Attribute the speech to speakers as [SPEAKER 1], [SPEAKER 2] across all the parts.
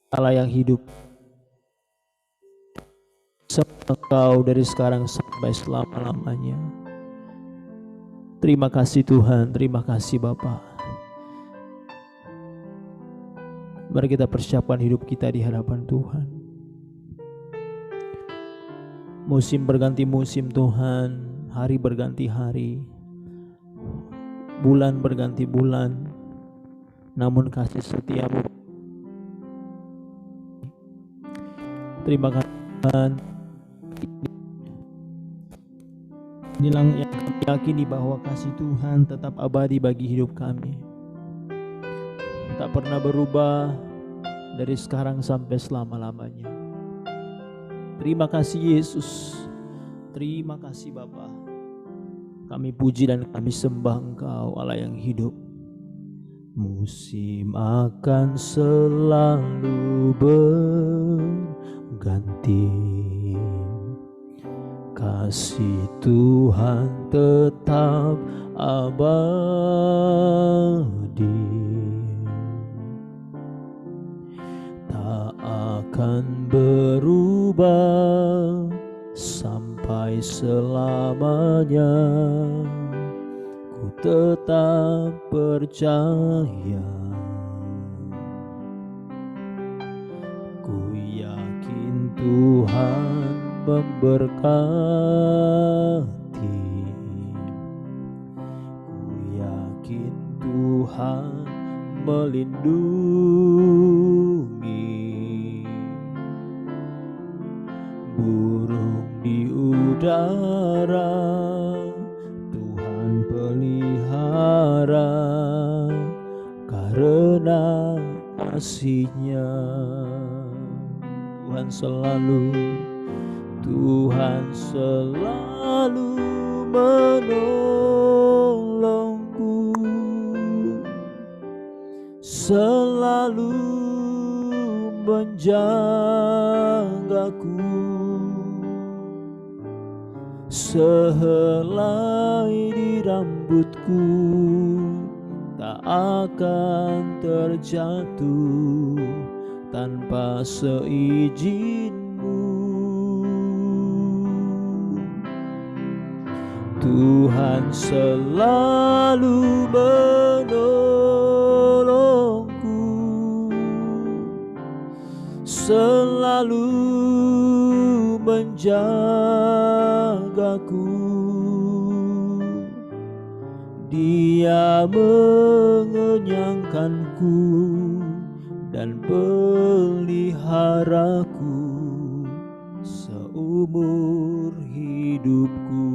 [SPEAKER 1] Allah yang hidup, Engkau dari sekarang sampai selama-lamanya. Terima kasih Tuhan, terima kasih Bapa. Mari kita persiapkan hidup kita di hadapan Tuhan. Musim berganti musim Tuhan, hari berganti hari, bulan berganti bulan, namun kasih setiamu. Terima kasih Tuhan. Inilah yang kami yakini bahwa kasih Tuhan tetap abadi bagi hidup kami, tak pernah berubah dari sekarang sampai selama-lamanya. Terima kasih Yesus, terima kasih Bapa. Kami puji dan kami sembah Engkau Allah yang hidup. Musim akan selalu berganti, kasih Tuhan tetap abadi, tak akan berubah sampai selamanya. Ku tetap percaya, ku yakin Tuhan memberkati, ku yakin Tuhan melindungi, burung di udara Tuhan pelihara, karena kasih-Nya. Tuhan selalu menolongku, selalu menjagaku, sehelai di rambutku tak akan terjatuh tanpa seizin-Mu. Tuhan selalu menolongku, selalu menjagaku, Dia mengenyangkanku dan peliharaku seumur hidupku.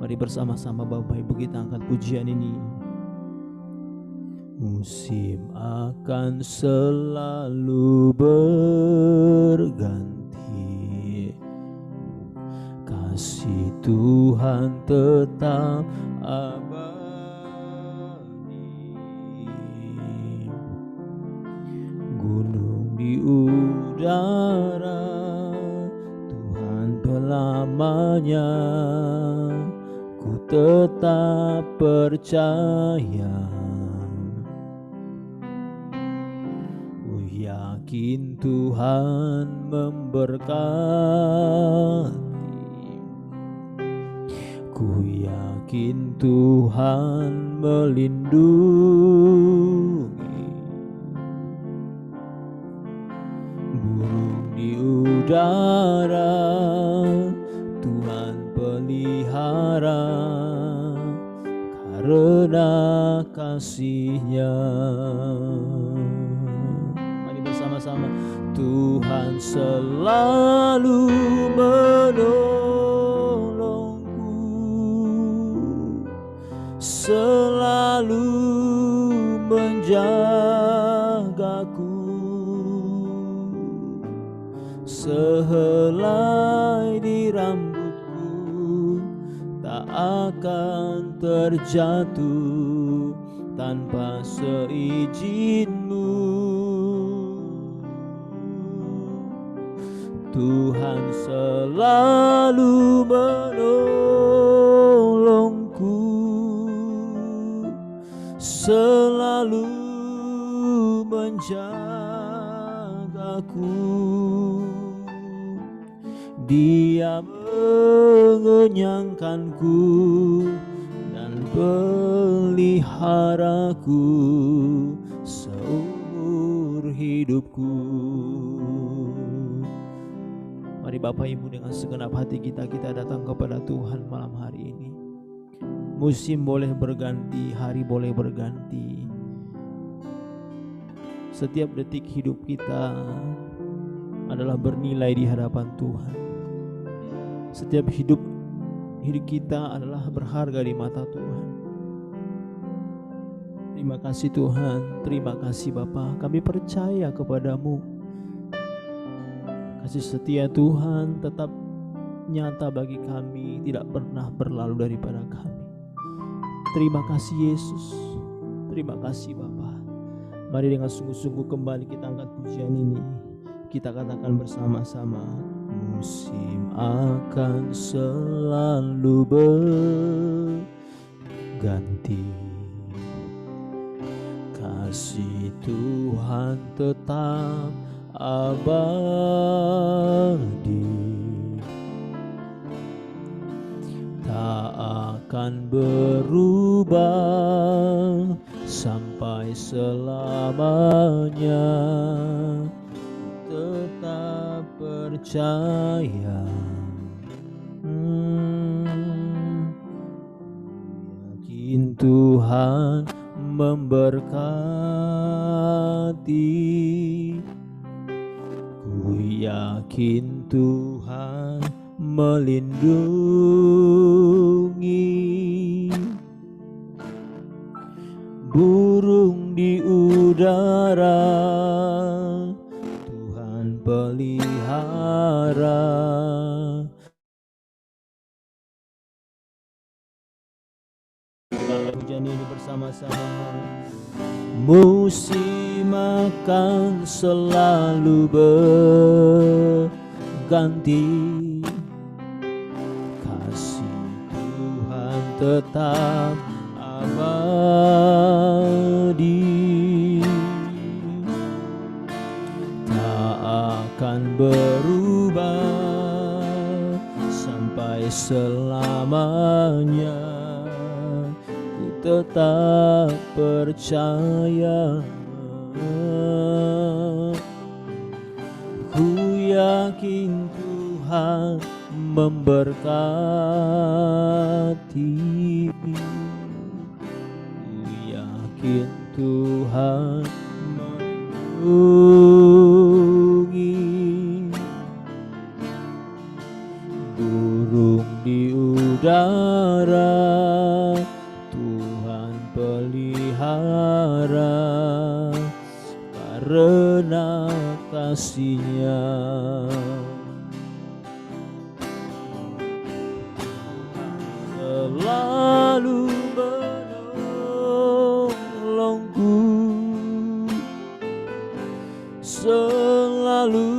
[SPEAKER 1] Mari bersama-sama Bapak Ibu kita angkat pujian ini. Musim akan selalu berganti, kasih Tuhan tetap abadi, gunung di udara Tuhan pelamanya. Ku tetap percaya, ku yakin Tuhan memberkati, ku yakin Tuhan melindungi, burung di udara udara, Tuhan pelihara karena kasih-Nya. Mari bersama-sama. Tuhan selalu menolongku, selalu menjagaku, sehelai di rambutku tak akan terjatuh tanpa seizin-Mu. Tuhan selalu menolongku, selalu menjagaku. Dia mengenyangkanku dan peliharaku seumur hidupku. Mari Bapak Ibu, dengan segenap hati kita datang kepada Tuhan malam hari ini. Musim boleh berganti, hari boleh berganti. Setiap detik hidup kita adalah bernilai di hadapan Tuhan. Setiap hidup kita adalah berharga di mata Tuhan. Terima kasih Tuhan, terima kasih Bapa. Kami percaya kepadamu. Kasih setia Tuhan tetap nyata bagi kami, tidak pernah berlalu daripada kami. Terima kasih Yesus, terima kasih Bapa. Mari dengan sungguh-sungguh kembali kita angkat pujian ini. Kita katakan bersama-sama, musim akan selalu berganti, kasih Tuhan tetap abadi, tak akan berubah sampai selamanya. Tetap percaya, yakin Tuhan memberkati. Ku yakin Tuhan melindungi, burung di udara Tuhan pelihara. Hujan ini bersama-sama. Musim akan selalu berganti, kasih Tuhan tetap abadi, tak akan berubah sampai selamanya. Tetap percaya, ku yakin Tuhan memberkati, ku yakin Tuhan melindungi, burung di udara pelihara karena kasih-Nya. Selalu menolongku, selalu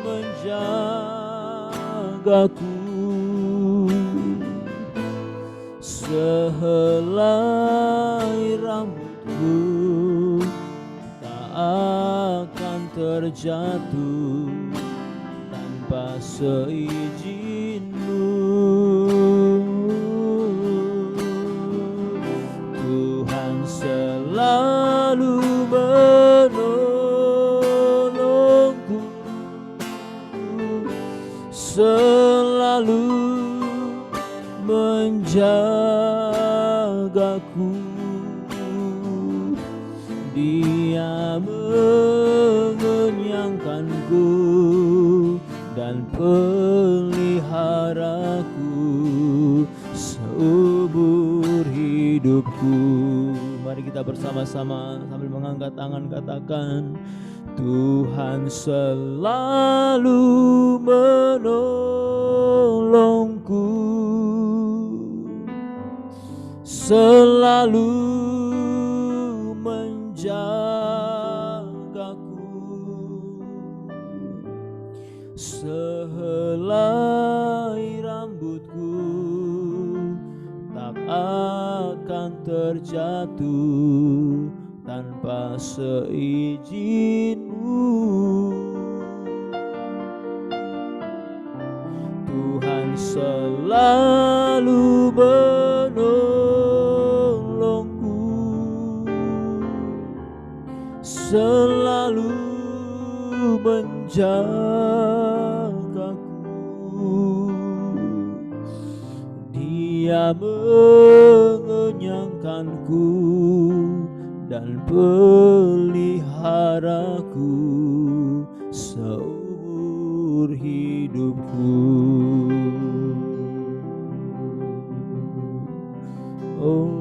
[SPEAKER 1] menjagaku, sehelai rambutku tak akan terjatuh tanpa seizin-Mu. Tuhan selalu menolongku, menjagaku, Dia mengenyangkanku dan peliharaku seumur hidupku. Mari kita bersama-sama sambil mengangkat tangan katakan, Tuhan selalu menolongku, selalu menjagaku, sehelai rambutku tak akan terjatuh tanpa seizin-Mu. Tuhan selalu menolongku, selalu menjagaku, Dia mengenyangkanku dan peliharaku seumur hidupku. Oh,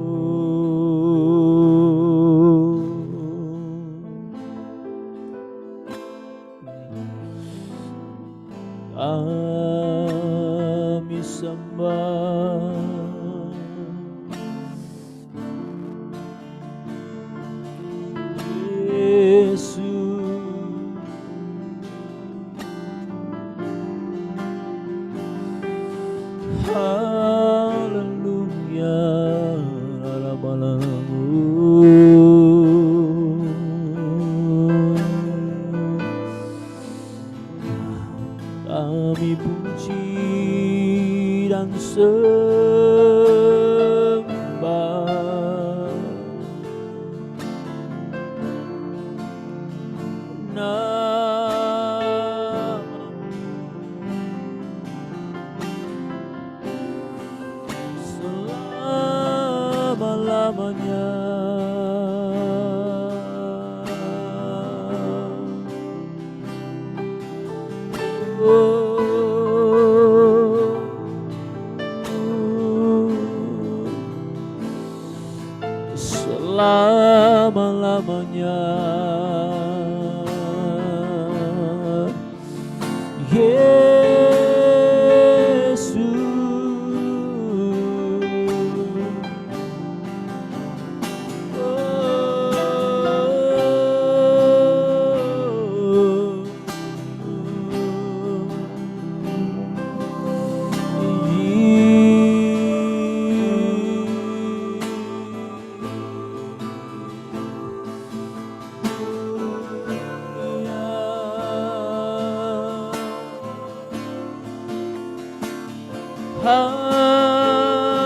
[SPEAKER 1] kami sembah Yesus. Haleluya, kami puji dan sembah nama selama-lamanya. Selama-lamanya, Yesus.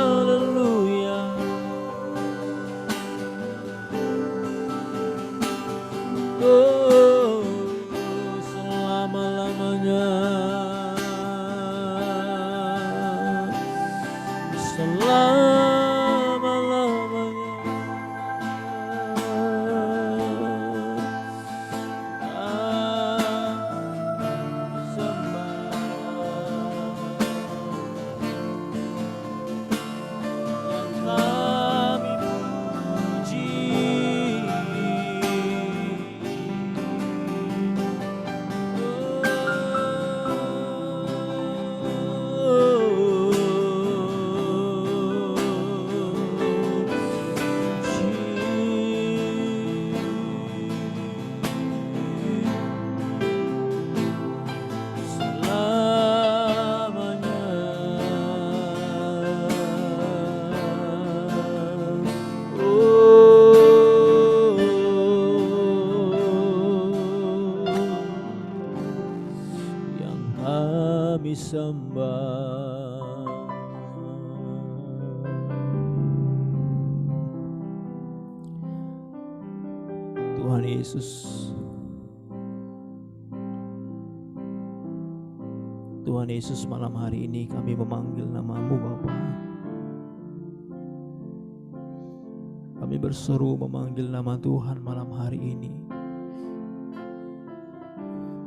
[SPEAKER 1] Haleluya, oh, selama-lamanya, kami sembah. Tuhan Yesus, Tuhan Yesus, malam hari ini kami memanggil nama-Mu Bapa. berseru memanggil nama Tuhan malam hari ini.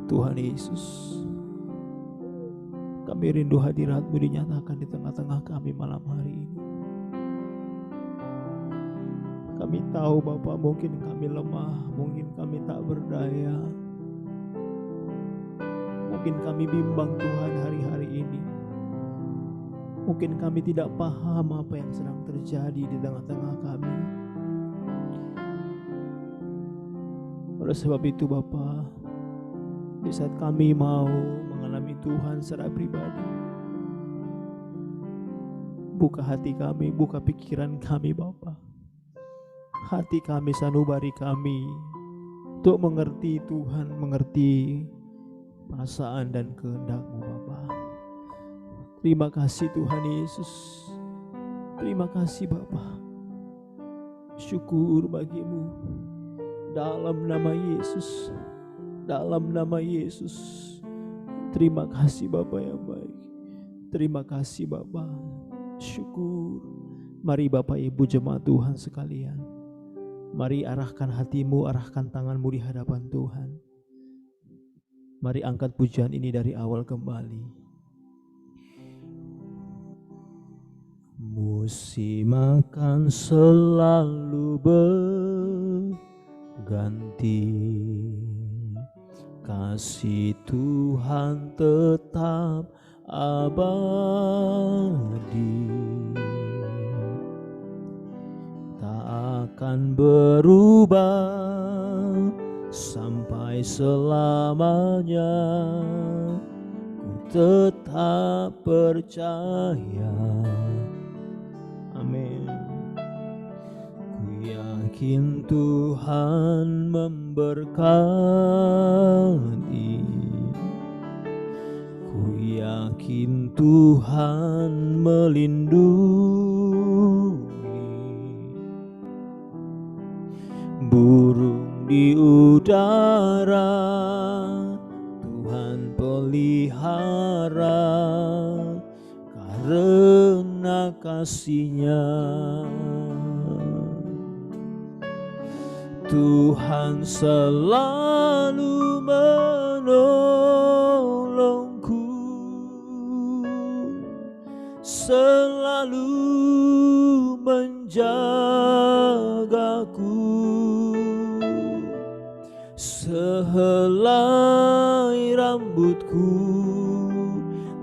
[SPEAKER 1] Tuhan Yesus, kami rindu hadirat-Mu dinyatakan di tengah-tengah kami malam hari ini. Kami tahu Bapa, mungkin kami lemah, mungkin kami tak berdaya, mungkin kami bimbang Tuhan hari-hari ini. Mungkin kami tidak paham apa yang sedang terjadi di tengah-tengah kami. Oleh sebab itu Bapa, di saat kami mau mengalami Tuhan secara pribadi, buka hati kami, buka pikiran kami Bapa. Hati kami, sanubari kami, untuk mengerti Tuhan, mengerti perasaan dan kehendak-Mu Bapa. Terima kasih Tuhan Yesus. Terima kasih Bapa. Syukur bagi-Mu. Dalam nama Yesus. Dalam nama Yesus. Terima kasih Bapa yang baik. Terima kasih Bapa. Syukur. Mari Bapak Ibu jemaat Tuhan sekalian, mari arahkan hatimu, arahkan tanganmu di hadapan Tuhan. Mari angkat pujian ini dari awal kembali. Musim akan selalu berganti, kasih Tuhan tetap abadi, tak akan berubah sampai selamanya. Ku tetap percaya. Amin. Ku yakin Tuhan memberkati, ku yakin Tuhan melindungi, burung di udara Tuhan pelihara, karena kasih-Nya. Tuhan selalu menolongku, selalu menjagaku, sehelai rambutku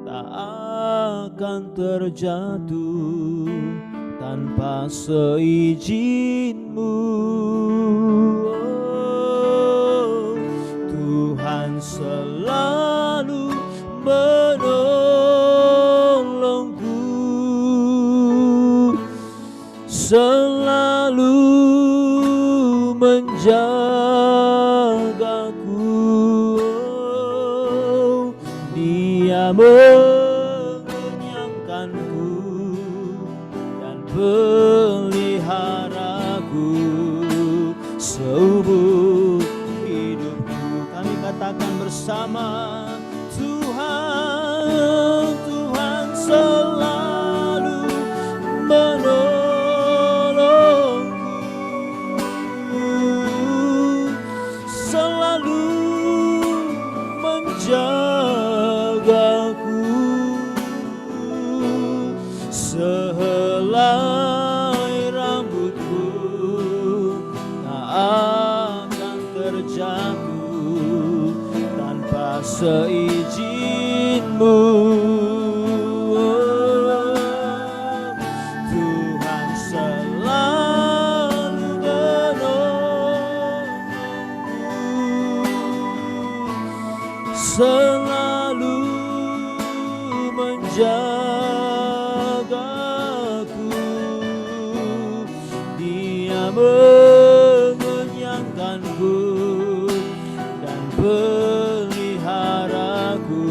[SPEAKER 1] tak akan terjatuh tanpa seizin-Mu. Oh, Tuhan selalu menolongku, selalu menjagaku. Oh, Dia mengenyangkanku dan peliharaku seumur hidupku. Kami katakan bersama, Tuhan, Tuhan selalu menolongku, selalu menjagaku, sehelai rambutku tak akan terjatuh tanpa seizin-Mu. Tuhan selalu menolongku, selalu menjagaku, Dia mengenyangkanku dan peliharaku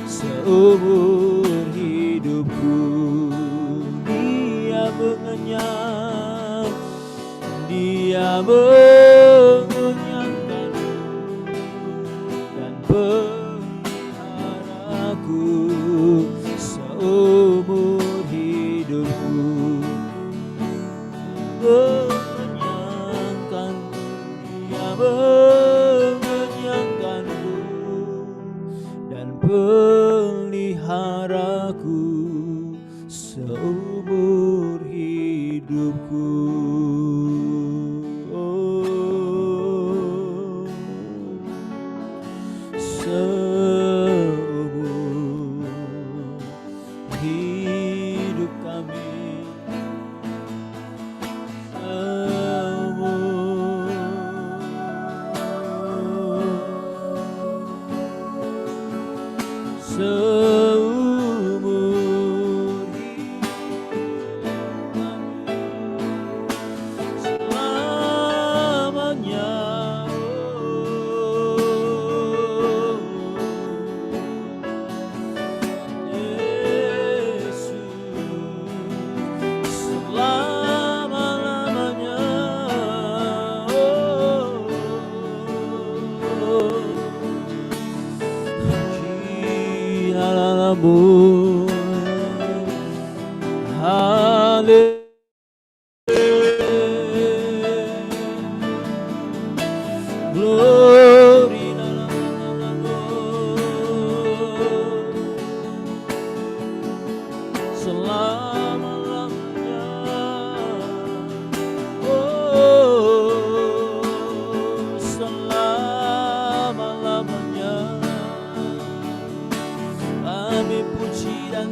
[SPEAKER 1] seumur hidupku. Dia mengenyang, Dia mengenyangkanku dan peliharaku seumur hidupku. Oh. mengenyangkanku dan peliharaku seumur hidupku. Seumur hidup kami, seumur hidup kami, selamanya. Glory selama-lamanya. Oh, selama-lamanya kami puji dan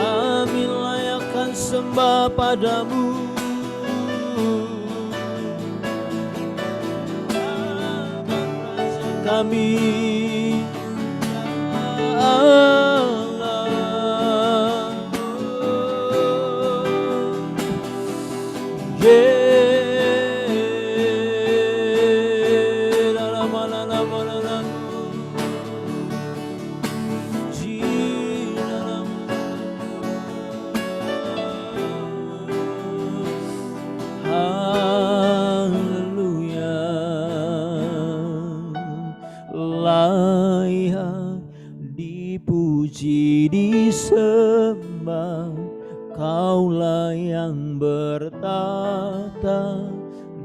[SPEAKER 1] kami layakkan sembah padamu. Kami Allah, layak dipuji disembah, Kaulah yang bertata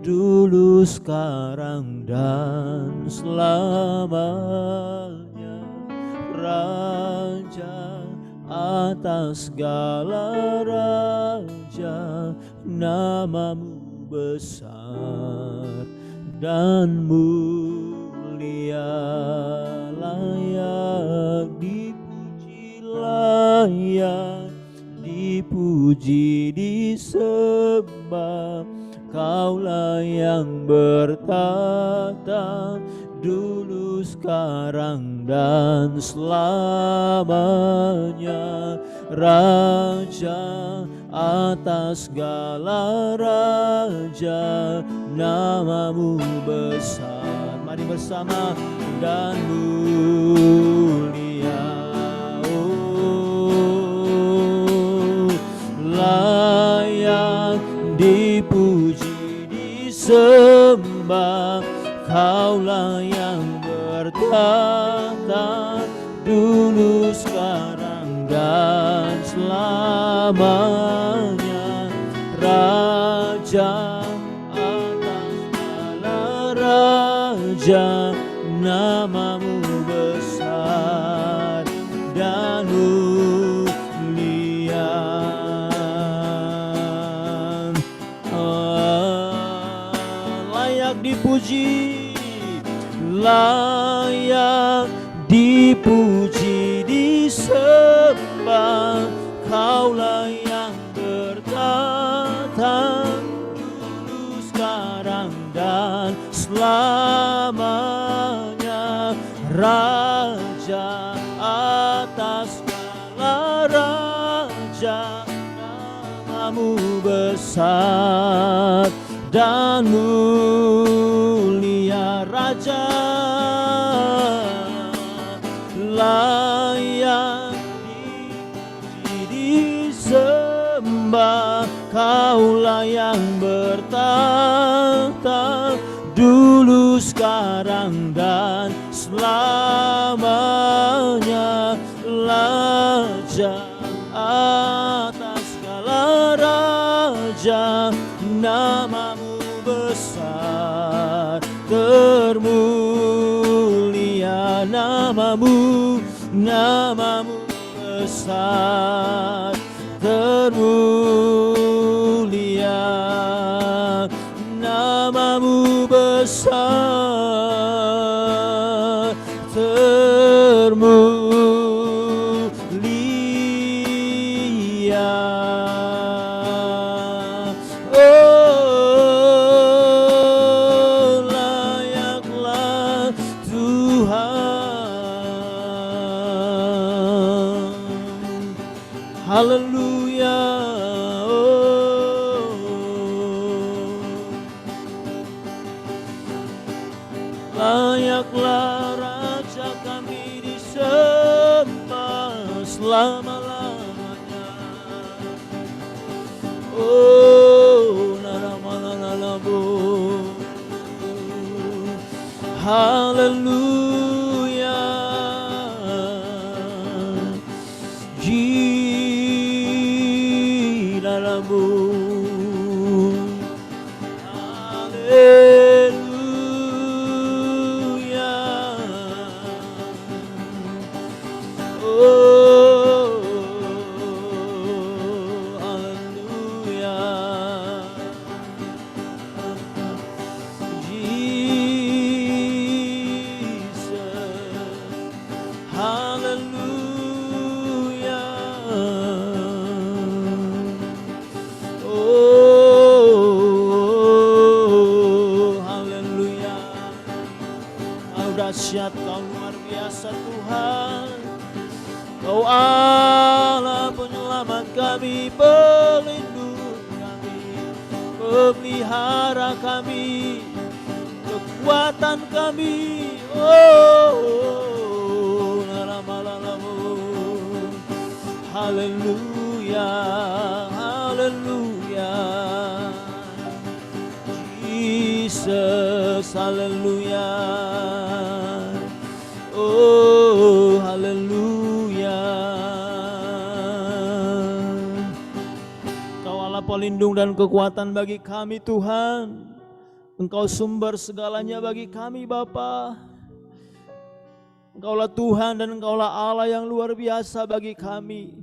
[SPEAKER 1] dulu, sekarang dan selamanya. Raja atas segala raja, namamu besar dan mulia, layak dipuji, layak dipuji disembah. Kaulah yang bertata dulu, sekarang dan selamanya. Raja atas segala raja, namamu besar. Mari bersama dan mulia. Oh, layak dipuji disembah. Kaulah yang bertata dulu, sekarang dan selamanya. Raja atas segala raja, namamu besar dan mulia. Layak dipuji, layak dipuji disembah. Kaulah yang bertata selamanya. Raja atas segala raja, namamu besar dan mulia. Raja layak disembah, Kaulah yang bertahta dulu, sekarang, dan selamanya. Raja atas segala raja, namamu besar termulia. Namamu besar termulia. Namamu besar termulia. Oh, layaklah Tuhan. Haleluya. Layaklah Raja kami disembah selama-lamanya. Oh, naramanalabu. Haleluya. Jiralabu. Dahsyat, Kau luar biasa Tuhan. Kau Allah penyelamat kami, pelindung kami, pemelihara kami, kekuatan kami. Oh, naramalalamu. Haleluya, haleluya. Jesus, haleluya. Oh, haleluya. Kau Allah pelindung dan kekuatan bagi kami Tuhan. Engkau sumber segalanya bagi kami Bapa. Engkaulah Tuhan dan Engkaulah Allah yang luar biasa bagi kami,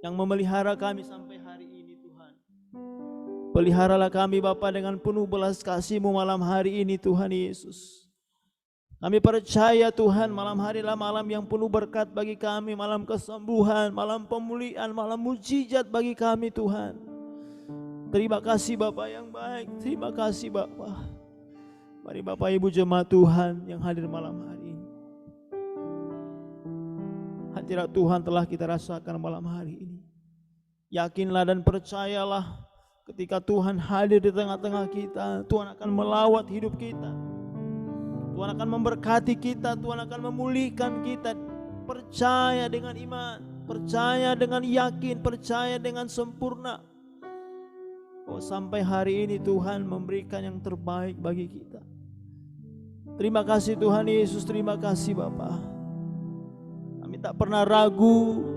[SPEAKER 1] yang memelihara kami sampai hari ini Tuhan. Peliharalah kami Bapa dengan penuh belas kasih-Mu malam hari ini Tuhan Yesus. Kami percaya Tuhan malam hari adalah malam yang penuh berkat bagi kami, malam kesembuhan, malam pemulihan, malam mujizat bagi kami Tuhan. Terima kasih Bapa yang baik, terima kasih Bapa. Mari Bapak Ibu jemaat Tuhan yang hadir malam hari ini. Hadirat Tuhan telah kita rasakan malam hari ini. Yakinlah dan percayalah ketika Tuhan hadir di tengah-tengah kita, Tuhan akan melawat hidup kita. Tuhan akan memberkati kita, Tuhan akan memulihkan kita. Percaya dengan iman, percaya dengan yakin, percaya dengan sempurna. Oh, sampai hari ini Tuhan memberikan yang terbaik bagi kita. Terima kasih Tuhan Yesus, terima kasih Bapa. Kami tak pernah ragu,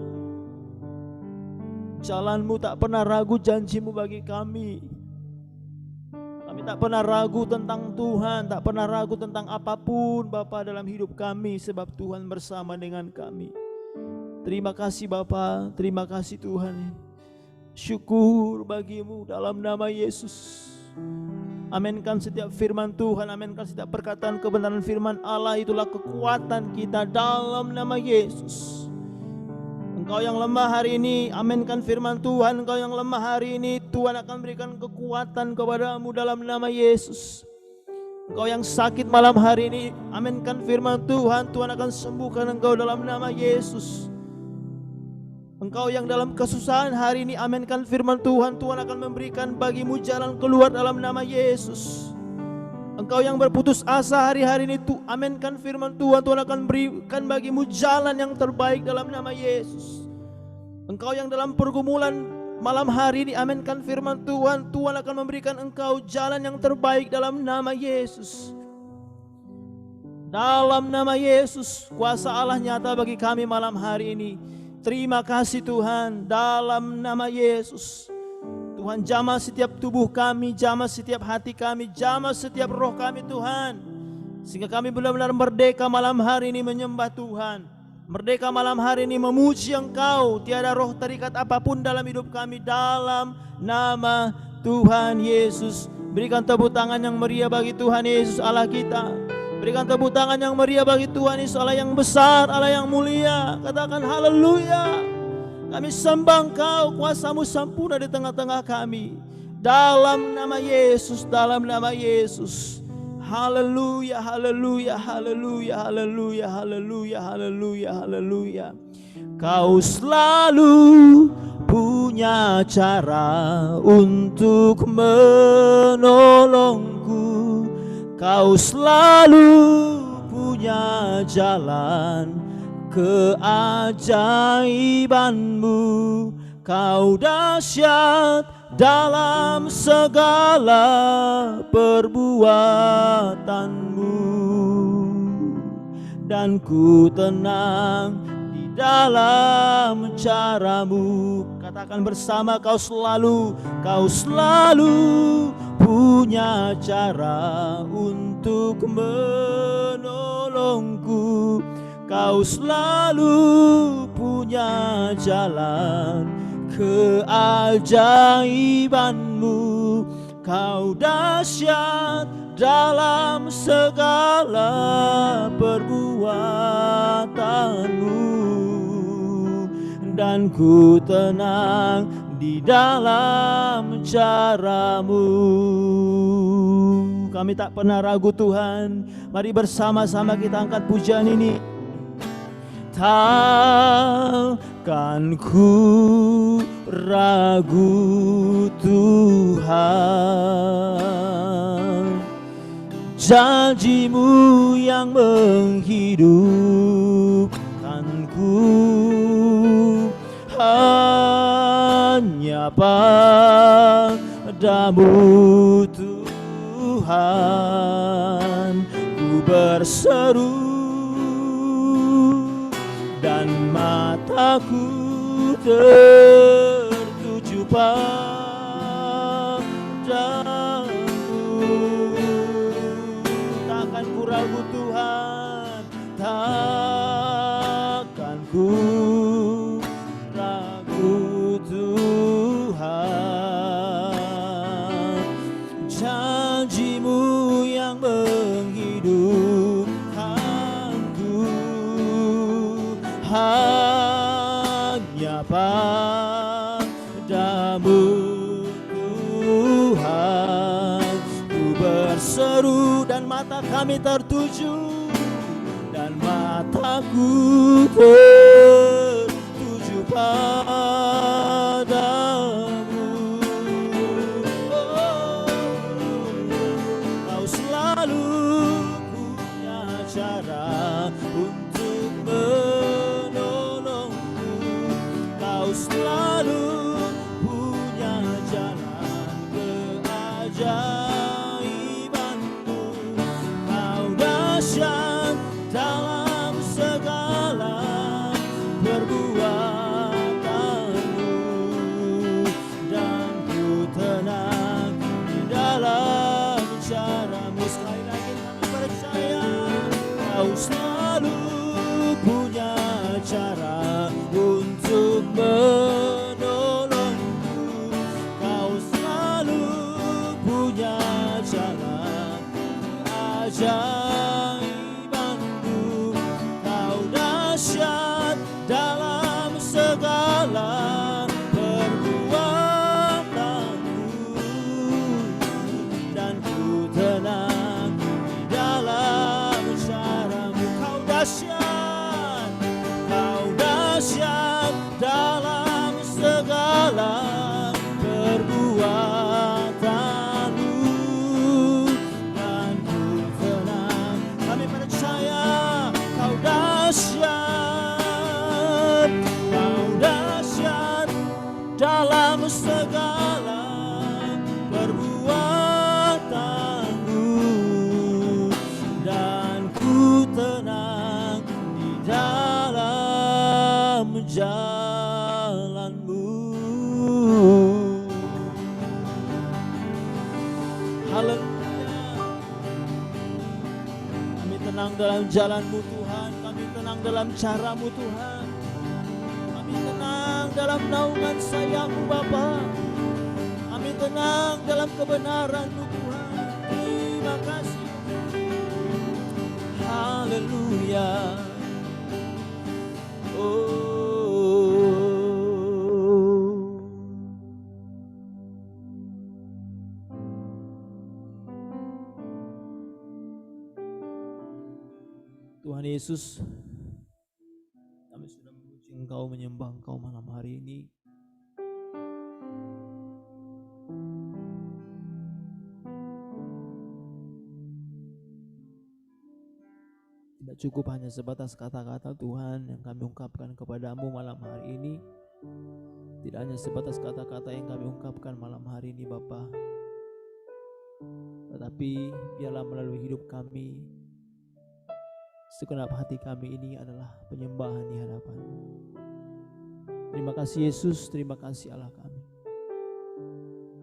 [SPEAKER 1] jalan-Mu tak pernah ragu, janji-Mu bagi kami. Kami tak pernah ragu tentang Tuhan, tak pernah ragu tentang apapun Bapa dalam hidup kami, sebab Tuhan bersama dengan kami. Terima kasih Bapa, terima kasih Tuhan. Syukur bagi-Mu dalam nama Yesus. Aminkan setiap firman Tuhan, aminkan setiap perkataan kebenaran firman Allah. Itulah kekuatan kita dalam nama Yesus. Engkau yang lemah hari ini, aminkan firman Tuhan. Engkau yang lemah hari ini, Tuhan akan berikan kekuatan kepadamu dalam nama Yesus. Engkau yang sakit malam hari ini, aminkan firman Tuhan. Tuhan akan sembuhkan engkau dalam nama Yesus. Engkau yang dalam kesusahan hari ini, aminkan firman Tuhan. Tuhan akan memberikan bagimu jalan keluar dalam nama Yesus. Engkau yang berputus asa hari-hari ini, aminkan firman Tuhan. Tuhan akan berikan bagimu jalan yang terbaik dalam nama Yesus. Engkau yang dalam pergumulan malam hari ini, aminkan firman Tuhan. Tuhan akan memberikan engkau jalan yang terbaik dalam nama Yesus. Dalam nama Yesus, kuasa Allah nyata bagi kami malam hari ini. Terima kasih Tuhan, dalam nama Yesus. Tuhan, jamah setiap tubuh kami, jamah setiap hati kami, jamah setiap roh kami Tuhan. Sehingga kami benar-benar merdeka malam hari ini menyembah Tuhan. Merdeka malam hari ini memuji Engkau. Tiada roh terikat apapun dalam hidup kami, dalam nama Tuhan Yesus. Berikan tepuk tangan yang meriah bagi Tuhan Yesus Allah kita. Berikan tepuk tangan yang meriah bagi Tuhan Yesus Allah yang besar, Allah yang mulia. Katakan haleluya. Kami sembah Engkau, kuasa-Mu sempurna di tengah-tengah kami. Dalam nama Yesus, dalam nama Yesus. Haleluya, haleluya, haleluya, haleluya, haleluya, haleluya, haleluya. Kau selalu punya cara untuk menolongku. Kau selalu punya jalan keajaiban-Mu. Kau dahsyat dalam segala perbuatan-Mu, dan ku tenang di dalam cara-Mu. Katakan bersama, kau selalu punya cara untuk menolongku. Kau selalu punya jalan keajaiban-Mu. Kau dahsyat dalam segala perbuatan-Mu, dan ku tenang di dalam cara-Mu. Kami tak pernah ragu Tuhan. Mari bersama-sama kita angkat pujian ini. Takkan ku ragu Tuhan, janji-Mu yang menghidupkanku. Hanya padamu Tuhan ku berseru, dan mataku tertuju padamu. Takkan ku ragu Tuhan, takkan ku ragu Tuhan, janji-Mu yang menghidupkanku. Hanya padamu Tuhan ku berseru, dan mata kami tertuju, dan mataku tertuju padamu. Oh, kau selalu punya cara untuk menolongku. Kau selalu punya jalan keajaiban-Mu. Kau dahsyat dalam segala perbuatan-Mu, dan ku tenang di dalam cara-Mu. Sekali lagi kami percaya, Kau selalu punya cara untuk menolongku. Kau selalu punya jalan keajaiban-Mu. Kau dahsyat dalam segala perbuatan-Mu, dan ku tenang Haleluya. Kami tenang dalam jalan-Mu Tuhan, kami tenang dalam cara-Mu Tuhan, kami tenang dalam naungan sayang-Mu Bapa, kami tenang dalam kebenaran-Mu Tuhan. Terima kasih. Haleluya. Tuhan Yesus, kami sudah memuji Engkau, menyembah Engkau malam hari ini. Tidak cukup hanya sebatas kata-kata Tuhan yang kami ungkapkan kepadamu malam hari ini. Tidak hanya sebatas kata-kata yang kami ungkapkan malam hari ini Bapa, tetapi biarlah melalui hidup kami, segenap hati kami ini adalah penyembahan di hadapan-Mu. Terima kasih Yesus, terima kasih Allah kami.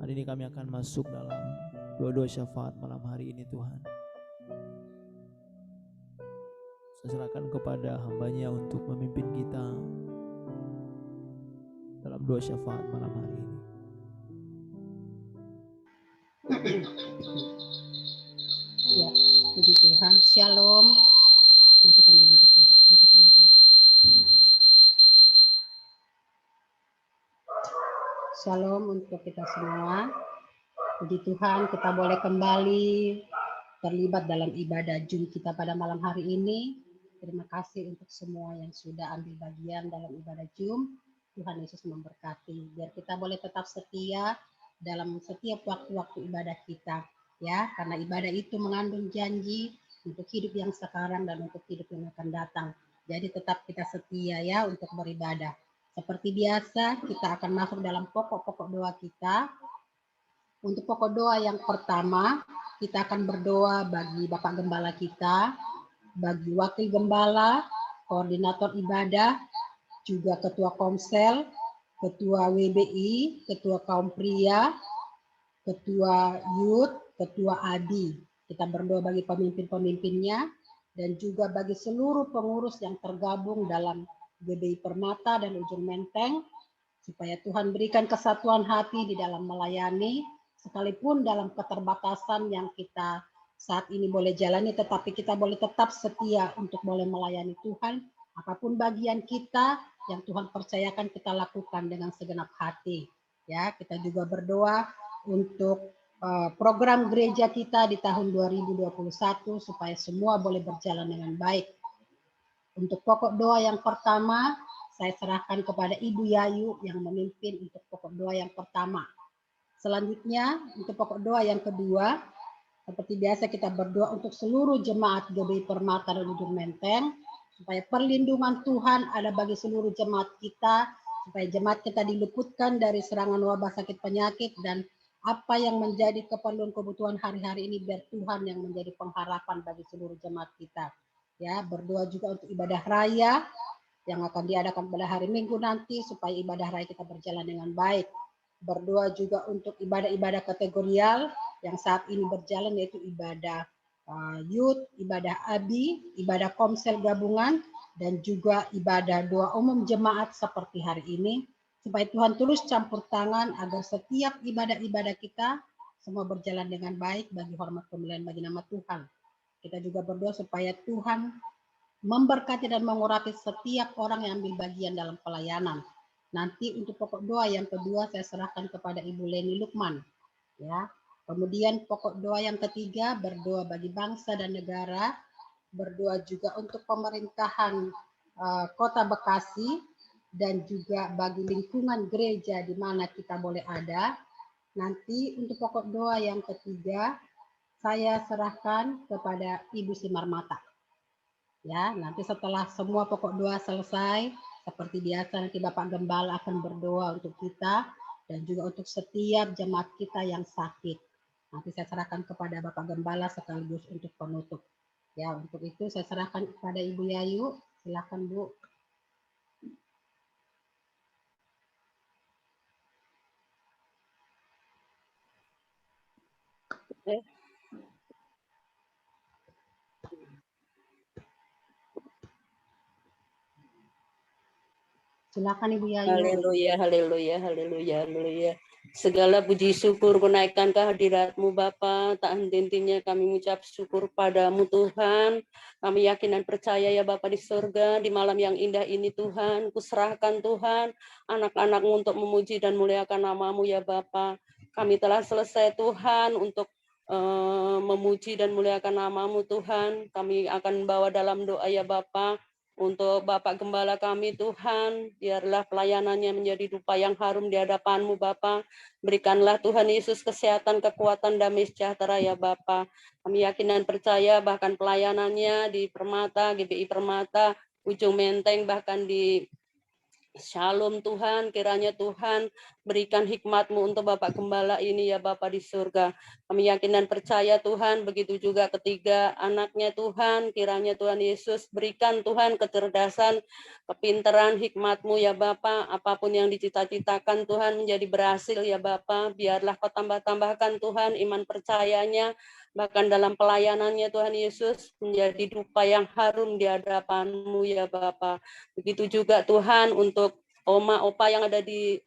[SPEAKER 1] Hari ini kami akan masuk dalam doa-doa syafaat malam hari ini Tuhan. Saya serahkan kepada hamba-Nya untuk memimpin kita dalam doa syafaat malam hari ini.
[SPEAKER 2] Ya, puji Tuhan. Shalom. Shalom untuk kita semua. Puji Tuhan, kita boleh kembali terlibat dalam ibadah Jum kita pada malam hari ini. Terima kasih untuk semua yang sudah ambil bagian dalam ibadah Jum. Tuhan Yesus memberkati. Biar kita boleh tetap setia dalam setiap waktu-waktu ibadah kita. Ya, karena ibadah itu mengandung janji untuk hidup yang sekarang dan untuk hidup yang akan datang. Jadi tetap kita setia ya untuk beribadah. Seperti biasa, kita akan masuk dalam pokok-pokok doa kita. Untuk pokok doa yang pertama, kita akan berdoa bagi Bapak Gembala kita, bagi Wakil Gembala, Koordinator Ibadah, juga Ketua Komsel, Ketua WBI, Ketua Kaum Pria, Ketua Youth, Ketua ADI. Kita berdoa bagi pemimpin-pemimpinnya, dan juga bagi seluruh pengurus yang tergabung dalam GBI Permata dan Ujung Menteng, supaya Tuhan berikan kesatuan hati di dalam melayani, sekalipun dalam keterbatasan yang kita saat ini boleh jalani, tetapi kita boleh tetap setia untuk boleh melayani Tuhan. Apapun bagian kita yang Tuhan percayakan, kita lakukan dengan segenap hati. Ya, kita juga berdoa untuk program gereja kita di tahun 2021 supaya semua boleh berjalan dengan baik. Untuk pokok doa yang pertama, saya serahkan kepada Ibu Yayu yang memimpin untuk pokok doa yang pertama. Selanjutnya, untuk pokok doa yang kedua, seperti biasa kita berdoa untuk seluruh jemaat GBI Permata dan Ujung Menteng, supaya perlindungan Tuhan ada bagi seluruh jemaat kita, supaya jemaat kita diluputkan dari serangan wabah sakit penyakit, dan apa yang menjadi keperluan kebutuhan hari-hari ini biar Tuhan yang menjadi pengharapan bagi seluruh jemaat kita. Ya, berdoa juga untuk ibadah raya yang akan diadakan pada hari Minggu nanti supaya ibadah raya kita berjalan dengan baik. Berdoa juga untuk ibadah-ibadah kategorial yang saat ini berjalan, yaitu ibadah youth, ibadah ABI, ibadah komsel gabungan, dan juga ibadah doa umum jemaat seperti hari ini, supaya Tuhan terus campur tangan agar setiap ibadah-ibadah kita semua berjalan dengan baik bagi hormat kemuliaan bagi nama Tuhan. Kita juga berdoa supaya Tuhan memberkati dan mengurapi setiap orang yang ambil bagian dalam pelayanan. Nanti untuk pokok doa yang kedua saya serahkan kepada Ibu Leni Lukman. Ya. Kemudian pokok doa yang ketiga, berdoa bagi bangsa dan negara, berdoa juga untuk pemerintahan Kota Bekasi, dan juga bagi lingkungan gereja di mana kita boleh ada. Nanti untuk pokok doa yang ketiga, saya serahkan kepada Ibu Simarmata. Ya, nanti setelah semua pokok doa selesai, seperti biasa nanti Bapak Gembala akan berdoa untuk kita dan juga untuk setiap jemaat kita yang sakit. Nanti saya serahkan kepada Bapak Gembala sekaligus untuk penutup. Ya, untuk itu saya serahkan kepada Ibu Yayu. Silakan Bu. Silakan Ibu Yayu.
[SPEAKER 3] Haleluya, haleluya, haleluya, haleluya. Segala puji syukur menaikkan kehadirat-Mu Bapa, tak henti-hentinya kami mengucap syukur padamu Tuhan. Kami yakin dan percaya ya Bapa di surga, di malam yang indah ini Tuhan, kuserahkan Tuhan anak-anak-Mu untuk memuji dan muliakan nama-Mu ya Bapa. Kami telah selesai Tuhan untuk memuji dan muliakan nama-Mu Tuhan. Kami akan bawa dalam doa ya Bapa. Untuk Bapak Gembala kami Tuhan, biarlah pelayanannya menjadi dupa yang harum di hadapan-Mu Bapa. Berikanlah Tuhan Yesus kesehatan, kekuatan, damai sejahtera ya Bapa. Kami yakin dan percaya bahkan pelayanannya di Permata, GBI Permata, Ujung Menteng, bahkan di Shalom Tuhan, kiranya Tuhan berikan hikmat-Mu untuk Bapak Gembala ini ya Bapak di surga. Kami yakin dan percaya Tuhan, begitu juga ketiga anaknya Tuhan, kiranya Tuhan Yesus berikan Tuhan kecerdasan, kepintaran, hikmat-Mu ya Bapak, apapun yang dicita-citakan Tuhan menjadi berhasil ya Bapak, biarlah Kau tambah-tambahkan Tuhan iman percayanya, bahkan dalam pelayanannya Tuhan Yesus menjadi dupa yang harum di hadapan-Mu ya Bapak. Begitu juga Tuhan untuk oma opa yang ada di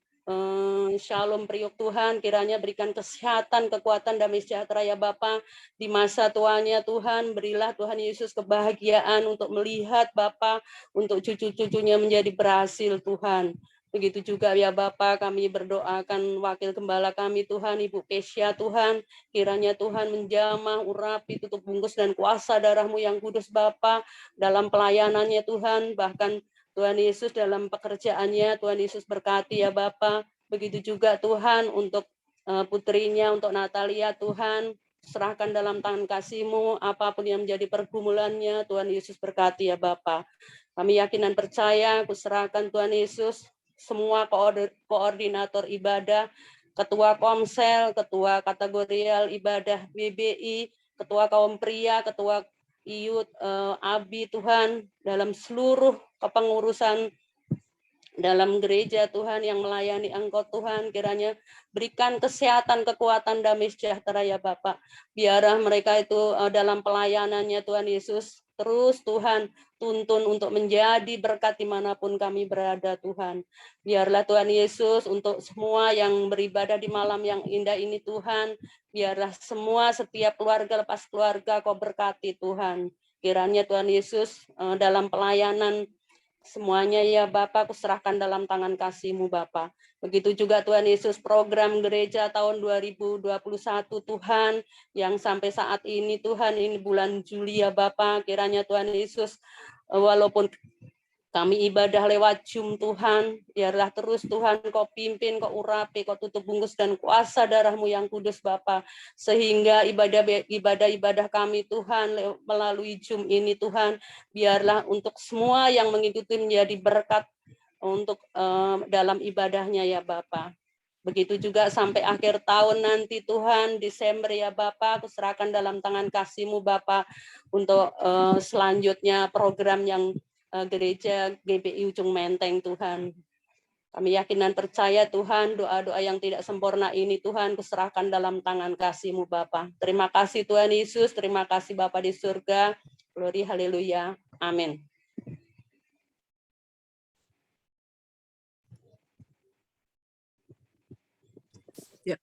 [SPEAKER 3] Shalom Priok Tuhan, kiranya berikan kesehatan, kekuatan, damai sejahtera ya Bapa. Di masa tuanya Tuhan, berilah Tuhan Yesus kebahagiaan untuk melihat Bapa, untuk cucu-cucunya menjadi berhasil Tuhan. Begitu juga ya Bapa, kami berdoakan wakil gembala kami Tuhan, Ibu Kesya Tuhan, kiranya Tuhan menjamah, urapi, tutup bungkus dan kuasa darah-Mu yang kudus Bapa, dalam pelayanannya Tuhan, bahkan Tuhan Yesus dalam pekerjaannya, Tuhan Yesus berkati ya Bapa. Begitu juga Tuhan untuk putrinya, untuk Natalia Tuhan, serahkan dalam tangan kasih-Mu, apapun yang menjadi pergumulannya, Tuhan Yesus berkati ya Bapa. Kami yakin dan percaya, kuserahkan Tuhan Yesus, semua koordinator ibadah, ketua komsel, ketua kategorial ibadah BBI, ketua kaum pria, ketua Iyut, Abi Tuhan, dalam seluruh kepengurusan dalam gereja Tuhan yang melayani Engkau Tuhan, kiranya berikan kesehatan, kekuatan, damai sejahtera ya Bapak. Biarlah mereka itu dalam pelayanannya Tuhan Yesus, terus Tuhan tuntun untuk menjadi berkat dimanapun kami berada Tuhan. Biarlah Tuhan Yesus untuk semua yang beribadah di malam yang indah ini Tuhan, biarlah semua setiap keluarga lepas keluarga Kau berkati Tuhan. Kiranya Tuhan Yesus dalam pelayanan semuanya ya Bapak, kuserahkan dalam tangan kasih-Mu Bapak. Begitu juga Tuhan Yesus program gereja tahun 2021 Tuhan, yang sampai saat ini Tuhan, ini bulan Juli ya Bapak, kiranya Tuhan Yesus, walaupun kami ibadah lewat Zoom Tuhan, biarlah terus Tuhan Kau pimpin, Kau urapi, Kau tutup bungkus dan kuasa darah-Mu yang kudus Bapa, sehingga ibadah kami Tuhan melalui Zoom ini Tuhan, biarlah untuk semua yang mengikuti menjadi berkat untuk dalam ibadahnya ya Bapa. Begitu juga sampai akhir tahun nanti Tuhan, Desember ya Bapak, aku serahkan dalam tangan kasih-Mu Bapak untuk selanjutnya program yang gereja GBI Ujung Menteng Tuhan. Kami yakin dan percaya Tuhan, doa-doa yang tidak sempurna ini Tuhan kuserahkan dalam tangan kasih-Mu Bapa. Terima kasih Tuhan Yesus, terima kasih Bapa di surga. Glory haleluya. Amin.
[SPEAKER 4] Ya.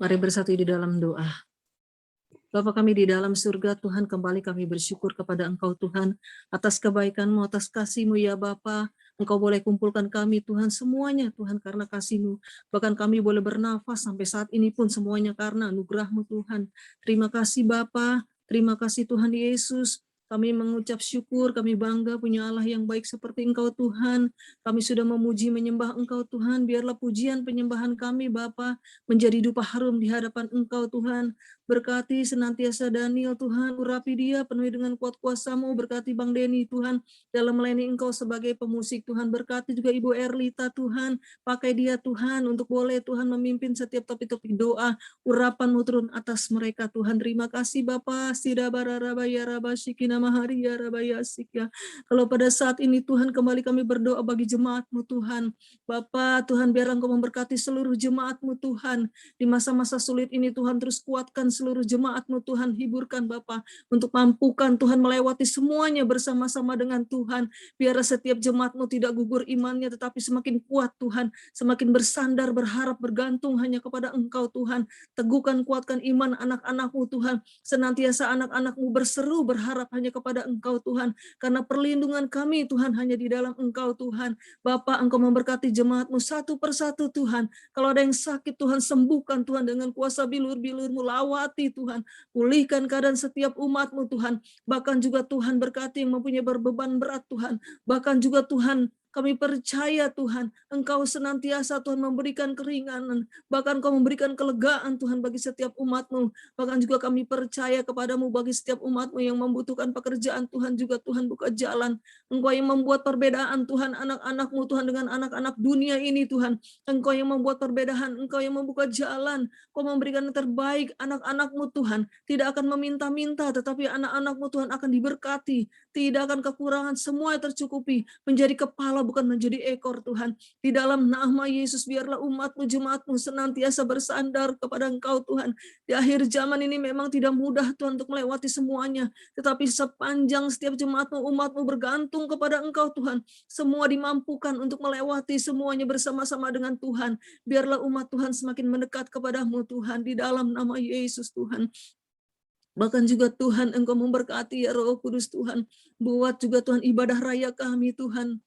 [SPEAKER 4] Mari bersatu di dalam doa. Bapa kami di dalam surga, Tuhan, kembali kami bersyukur kepada Engkau Tuhan atas kebaikan-Mu, atas kasih-Mu ya Bapa. Engkau boleh kumpulkan kami Tuhan semuanya Tuhan karena kasih-Mu. Bahkan kami boleh bernafas sampai saat ini pun semuanya karena anugerah-Mu Tuhan. Terima kasih Bapa, terima kasih Tuhan Yesus. Kami mengucap syukur, kami bangga punya Allah yang baik seperti Engkau Tuhan. Kami sudah memuji menyembah Engkau Tuhan, biarlah pujian penyembahan kami Bapa menjadi dupa harum di hadapan Engkau Tuhan. Berkati senantiasa Daniel Tuhan, urapi dia penuhi dengan kuat kuasa-Mu, berkati Bang Denny Tuhan, dalam melayani Engkau sebagai pemusik Tuhan, berkati juga Ibu Erlita Tuhan, pakai dia Tuhan untuk boleh Tuhan memimpin setiap topik-topik doa, urapan-Mu turun atas mereka Tuhan. Terima kasih Bapa, Sida Bararaba Yaraba Shikina Mahari ya Rabayasik ya. Kalau pada saat ini Tuhan kembali kami berdoa bagi jemaat-Mu Tuhan. Bapa Tuhan biar Engkau memberkati seluruh jemaat-Mu Tuhan. Di masa-masa sulit ini Tuhan terus kuatkan seluruh jemaat-Mu Tuhan. Hiburkan Bapa untuk mampukan Tuhan melewati semuanya bersama-sama dengan Tuhan. Biar setiap jemaat-Mu tidak gugur imannya tetapi semakin kuat Tuhan. Semakin bersandar, berharap, bergantung hanya kepada Engkau Tuhan. Teguhkan, kuatkan iman anak-anak-Mu Tuhan. Senantiasa anak-anak-Mu berseru, berharap hanya kepada Engkau Tuhan. Karena perlindungan kami Tuhan hanya di dalam Engkau Tuhan. Bapa, Engkau memberkati jemaat-Mu satu persatu Tuhan. Kalau ada yang sakit Tuhan sembuhkan Tuhan dengan kuasa bilur-bilur-Mu, lawati Tuhan. Pulihkan keadaan setiap umat-Mu Tuhan. Bahkan juga Tuhan berkati yang mempunyai beban berat Tuhan. Bahkan juga Tuhan kami percaya Tuhan, Engkau senantiasa Tuhan memberikan keringanan, bahkan Engkau memberikan kelegaan Tuhan bagi setiap umat-Mu. Bahkan juga kami percaya kepadamu bagi setiap umat-Mu yang membutuhkan pekerjaan Tuhan juga Tuhan buka jalan. Engkau yang membuat perbedaan Tuhan anak-anak-Mu Tuhan dengan anak-anak dunia ini Tuhan. Engkau yang membuat perbedaan, Engkau yang membuka jalan, Engkau memberikan yang terbaik anak-anak-Mu Tuhan. Tidak akan meminta-minta tetapi anak-anak-Mu Tuhan akan diberkati, tidak akan kekurangan, semua tercukupi, menjadi kepala bukan menjadi ekor Tuhan. Di dalam nama Yesus biarlah umat-Mu, jemaat-Mu senantiasa bersandar kepada Engkau Tuhan. Di akhir zaman ini memang tidak mudah Tuhan untuk melewati semuanya, tetapi sepanjang setiap jemaat-Mu, umat-Mu bergantung kepada Engkau Tuhan, semua dimampukan untuk melewati semuanya bersama-sama dengan Tuhan. Biarlah umat Tuhan semakin mendekat kepada-Mu Tuhan, di dalam nama Yesus Tuhan. Bahkan juga Tuhan Engkau memberkati ya Roh Kudus Tuhan. Buat juga Tuhan ibadah raya kami Tuhan.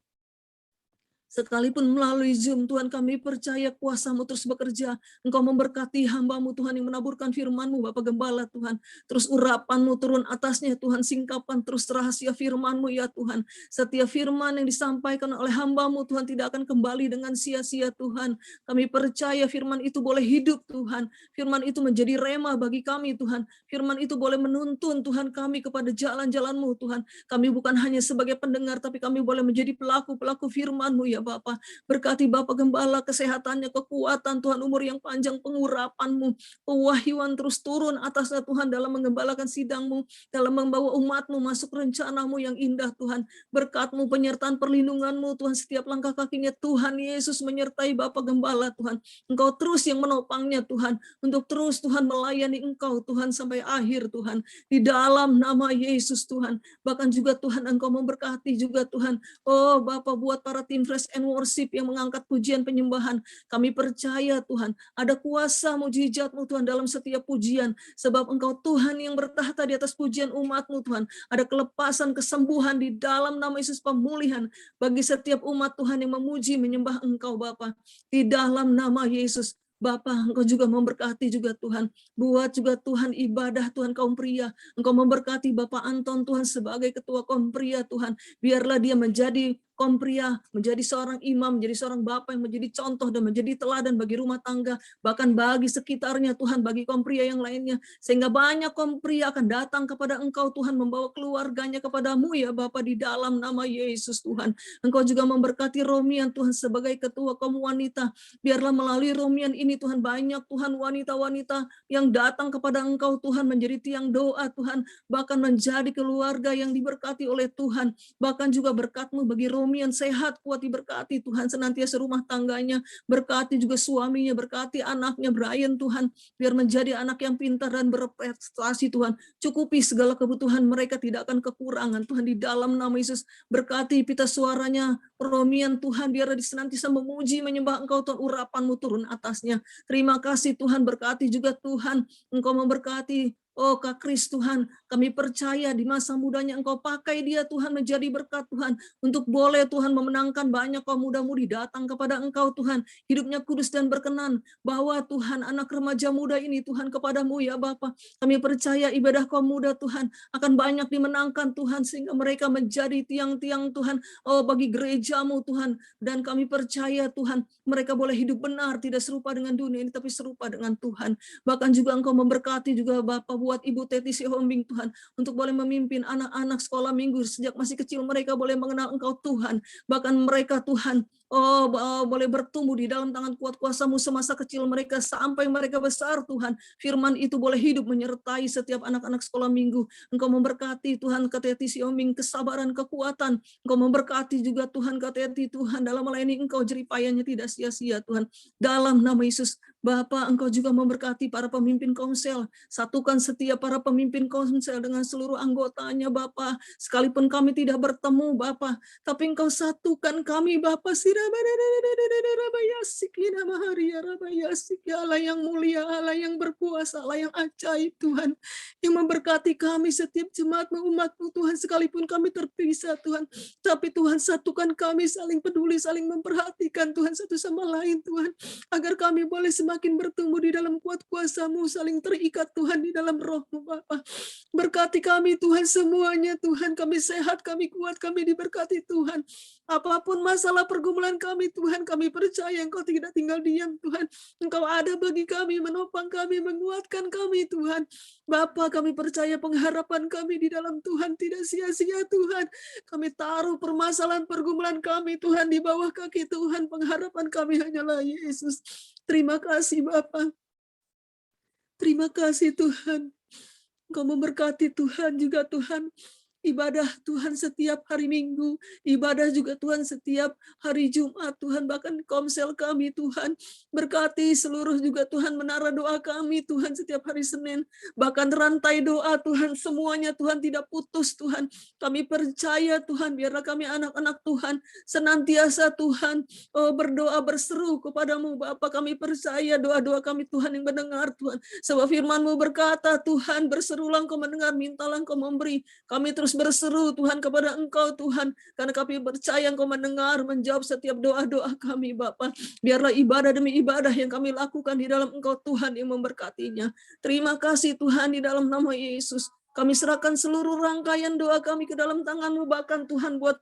[SPEAKER 4] Sekalipun melalui Zoom, Tuhan kami percaya kuasa-Mu terus bekerja. Engkau memberkati hamba-Mu Tuhan yang menaburkan firman-Mu, Bapak Gembala Tuhan. Terus urapan-Mu turun atasnya Tuhan, singkapan terus rahasia firman-Mu ya Tuhan. Setiap firman yang disampaikan oleh hamba-Mu Tuhan tidak akan kembali dengan sia-sia Tuhan. Kami percaya firman itu boleh hidup Tuhan. Firman itu menjadi rema bagi kami Tuhan. Firman itu boleh menuntun Tuhan kami kepada jalan-jalan-Mu Tuhan. Kami bukan hanya sebagai pendengar, tapi kami boleh menjadi pelaku-pelaku firman-Mu ya Bapa. Berkati Bapak Gembala kesehatannya, kekuatan Tuhan, umur yang panjang, pengurapan-Mu, pewahyuan terus turun atasnya Tuhan dalam menggembalakan sidang-Mu, dalam membawa umat-Mu masuk rencana-Mu yang indah Tuhan. Berkat-Mu, penyertaan perlindungan-Mu Tuhan, setiap langkah kakinya Tuhan Yesus menyertai Bapak Gembala Tuhan. Engkau terus yang menopangnya Tuhan, untuk terus Tuhan melayani Engkau Tuhan sampai akhir Tuhan. Di dalam nama Yesus Tuhan. Bahkan juga Tuhan Engkau memberkati juga Tuhan. Oh Bapak, buat para tim Fresh and Worship yang mengangkat pujian penyembahan. Kami percaya Tuhan, ada kuasa mujizat-Mu Tuhan dalam setiap pujian. Sebab Engkau Tuhan yang bertahta di atas pujian umat-Mu Tuhan. Ada kelepasan, kesembuhan di dalam nama Yesus, pemulihan bagi setiap umat Tuhan yang memuji, menyembah Engkau Bapa. Di dalam nama Yesus. Bapa, Engkau juga memberkati juga Tuhan. Buat juga Tuhan ibadah Tuhan kaum pria. Engkau memberkati Bapak Anton Tuhan sebagai ketua kaum pria Tuhan. Biarlah dia menjadi kaum pria, menjadi seorang imam, menjadi seorang bapak yang menjadi contoh dan menjadi teladan bagi rumah tangga, bahkan bagi sekitarnya Tuhan, bagi kaum pria yang lainnya. Sehingga banyak kaum pria akan datang kepada Engkau Tuhan, membawa keluarganya kepadamu ya Bapa, di dalam nama Yesus Tuhan. Engkau juga memberkati Romian Tuhan sebagai ketua kaum wanita. Biarlah melalui Romian ini Tuhan, banyak Tuhan wanita-wanita yang datang kepada Engkau Tuhan, menjadi tiang doa Tuhan, bahkan menjadi keluarga yang diberkati oleh Tuhan. Bahkan juga berkat-Mu bagi Romian, sehat, kuat, diberkati Tuhan, senantiasa rumah tangganya, berkati juga suaminya, berkati anaknya Brian Tuhan, biar menjadi anak yang pintar dan berprestasi Tuhan, cukupi segala kebutuhan mereka, tidak akan kekurangan Tuhan, di dalam nama Yesus. Berkati pita suaranya Romian Tuhan, biar senantiasa memuji, menyembah Engkau Tuhan, urapan-Mu turun atasnya. Terima kasih Tuhan, berkati juga Tuhan, Engkau memberkati oh Kak Kris Tuhan, kami percaya di masa mudanya Engkau pakai dia Tuhan menjadi berkat Tuhan, untuk boleh Tuhan memenangkan banyak kaum muda-mudi datang kepada Engkau Tuhan, hidupnya kudus dan berkenan, bahwa Tuhan anak remaja muda ini Tuhan kepadamu ya Bapa. Kami percaya ibadah kaum muda Tuhan akan banyak dimenangkan Tuhan, sehingga mereka menjadi tiang-tiang Tuhan, oh bagi gereja-Mu Tuhan, dan kami percaya Tuhan, mereka boleh hidup benar, tidak serupa dengan dunia ini, tapi serupa dengan Tuhan. Bahkan juga Engkau memberkati juga Bapa, membuat Ibu Teti Sihombing Tuhan untuk boleh memimpin anak-anak sekolah minggu sejak masih kecil, mereka boleh mengenal Engkau Tuhan. Bahkan mereka Tuhan boleh bertumbuh di dalam tangan kuat kuasa-Mu semasa kecil mereka sampai mereka besar Tuhan. Firman itu boleh hidup menyertai setiap anak-anak sekolah minggu. Engkau memberkati Tuhan Teti Sihombing kesabaran, kekuatan. Engkau memberkati juga Tuhan Teti Tuhan dalam melayani Engkau, jeripayanya tidak sia-sia Tuhan. Dalam nama Yesus, Bapa, Engkau juga memberkati para pemimpin komsel. Satukan setiap para pemimpin komsel dengan seluruh anggotanya Bapa. Sekalipun kami tidak bertemu Bapa, tapi Engkau satukan kami Bapa. Allah yang mulia, Allah yang berkuasa, Allah yang ajaib Tuhan, yang memberkati kami setiap jemaat-Mu, umat-Mu Tuhan, sekalipun kami terpisah Tuhan, tapi Tuhan satukan kami, saling peduli, saling memperhatikan Tuhan satu sama lain Tuhan, agar kami boleh semakin bertumbuh di dalam kuat kuasa-Mu, saling terikat Tuhan di dalam roh-Mu Bapa. Berkati kami Tuhan semuanya Tuhan, kami sehat, kami kuat, kami diberkati Tuhan. Apapun masalah pergumulan kami Tuhan, kami percaya Engkau tidak tinggal diam Tuhan. Engkau ada bagi kami, menopang kami, menguatkan kami Tuhan. Bapa, kami percaya pengharapan kami di dalam Tuhan tidak sia-sia Tuhan. Kami taruh permasalahan pergumulan kami Tuhan di bawah kaki Tuhan. Pengharapan kami hanyalah Yesus. Terima kasih Bapa. Terima kasih Tuhan. Engkau memberkati Tuhan juga Tuhan. Ibadah Tuhan setiap hari Minggu, ibadah juga Tuhan setiap hari Jumat Tuhan, bahkan komsel kami Tuhan, berkati seluruh juga Tuhan menara doa kami Tuhan setiap hari Senin, bahkan rantai doa Tuhan semuanya Tuhan tidak putus Tuhan. Kami percaya Tuhan, biarlah kami anak-anak Tuhan senantiasa Tuhan berdoa berseru kepadamu Bapa. Kami percaya doa-doa kami Tuhan yang mendengar Tuhan, sebab firman-Mu berkata Tuhan, berserulah Engkau mendengar, mintalah Engkau memberi. Kami terus berseru Tuhan kepada Engkau Tuhan, karena kami percaya Engkau mendengar, menjawab setiap doa-doa kami Bapa. Biarlah ibadah demi ibadah yang kami lakukan di dalam Engkau Tuhan yang memberkatinya. Terima kasih Tuhan, di dalam nama Yesus. Kami serahkan seluruh rangkaian doa kami ke dalam tangan-Mu, bahkan Tuhan buat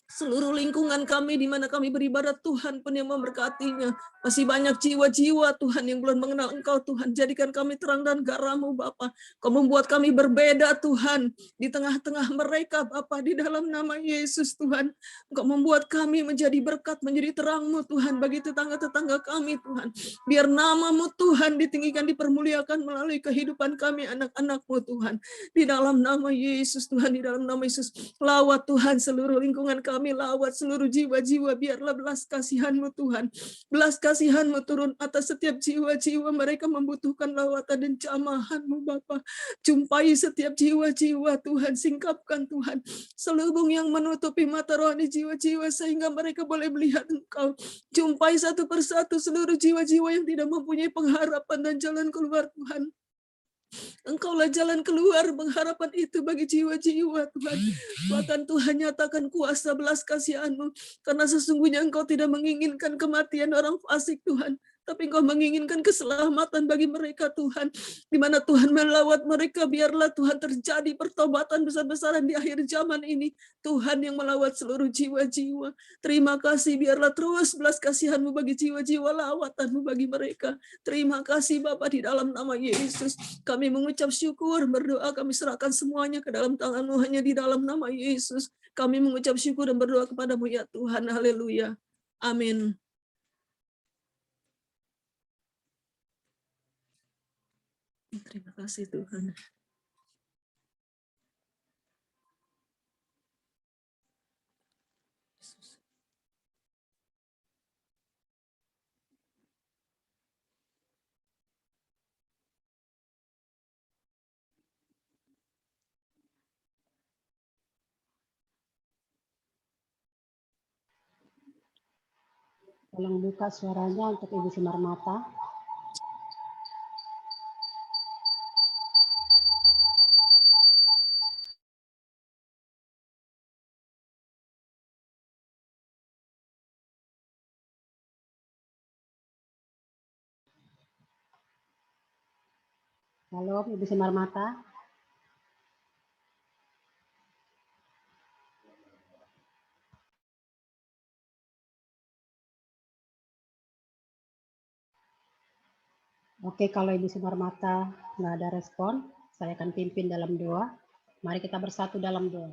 [SPEAKER 4] seluruh lingkungan kami di mana kami beribadah Tuhan pun yang memberkatinya. Masih banyak jiwa-jiwa Tuhan yang belum mengenal Engkau Tuhan. Jadikan kami terang dan garam-Mu Bapa. Kau membuat kami berbeda Tuhan di tengah-tengah mereka Bapa, di dalam nama Yesus Tuhan. Engkau membuat kami menjadi berkat, menjadi terang-Mu Tuhan bagi tetangga-tetangga kami Tuhan. Biar nama-Mu Tuhan ditinggikan, dipermuliakan melalui kehidupan kami anak-anak-Mu Tuhan. Di dalam nama Yesus Tuhan, di dalam nama Yesus. Lawat Tuhan seluruh lingkungan kami, lawat seluruh jiwa-jiwa, biarlah belas kasihan-Mu Tuhan. Belas kasihan-Mu turun atas setiap jiwa-jiwa, mereka membutuhkan lawatan dan jamahan-Mu Bapa. Jumpai setiap jiwa-jiwa Tuhan, singkapkan Tuhan selubung yang menutupi mata rohani jiwa-jiwa sehingga mereka boleh melihat Engkau. Jumpai satu persatu seluruh jiwa-jiwa yang tidak mempunyai pengharapan dan jalan keluar Tuhan. Engkaulah jalan keluar pengharapan itu bagi jiwa-jiwa Tuhan. Bahkan Tuhan nyatakan kuasa belas kasihan-Mu, karena sesungguhnya Engkau tidak menginginkan kematian orang fasik Tuhan, tapi Engkau menginginkan keselamatan bagi mereka Tuhan. Di mana Tuhan melawat mereka, biarlah Tuhan terjadi pertobatan besar-besaran di akhir zaman ini. Tuhan yang melawat seluruh jiwa-jiwa. Terima kasih, biarlah terus belas kasihan-Mu bagi jiwa-jiwa, lawatan-Mu bagi mereka. Terima kasih Bapa, di dalam nama Yesus. Kami mengucap syukur, berdoa, kami serahkan semuanya ke dalam tangan-Mu hanya di dalam nama Yesus. Kami mengucap syukur dan berdoa kepada-Mu ya Tuhan. Haleluya. Amin. Terima kasih Tuhan.
[SPEAKER 2] Tolong buka suaranya untuk Ibu Sinar Mata. Halo, Ibu Sinar Mata. Oke. Oke, kalau Ibu Sumarmata nggak ada respon, saya akan pimpin dalam doa. Mari kita bersatu dalam doa.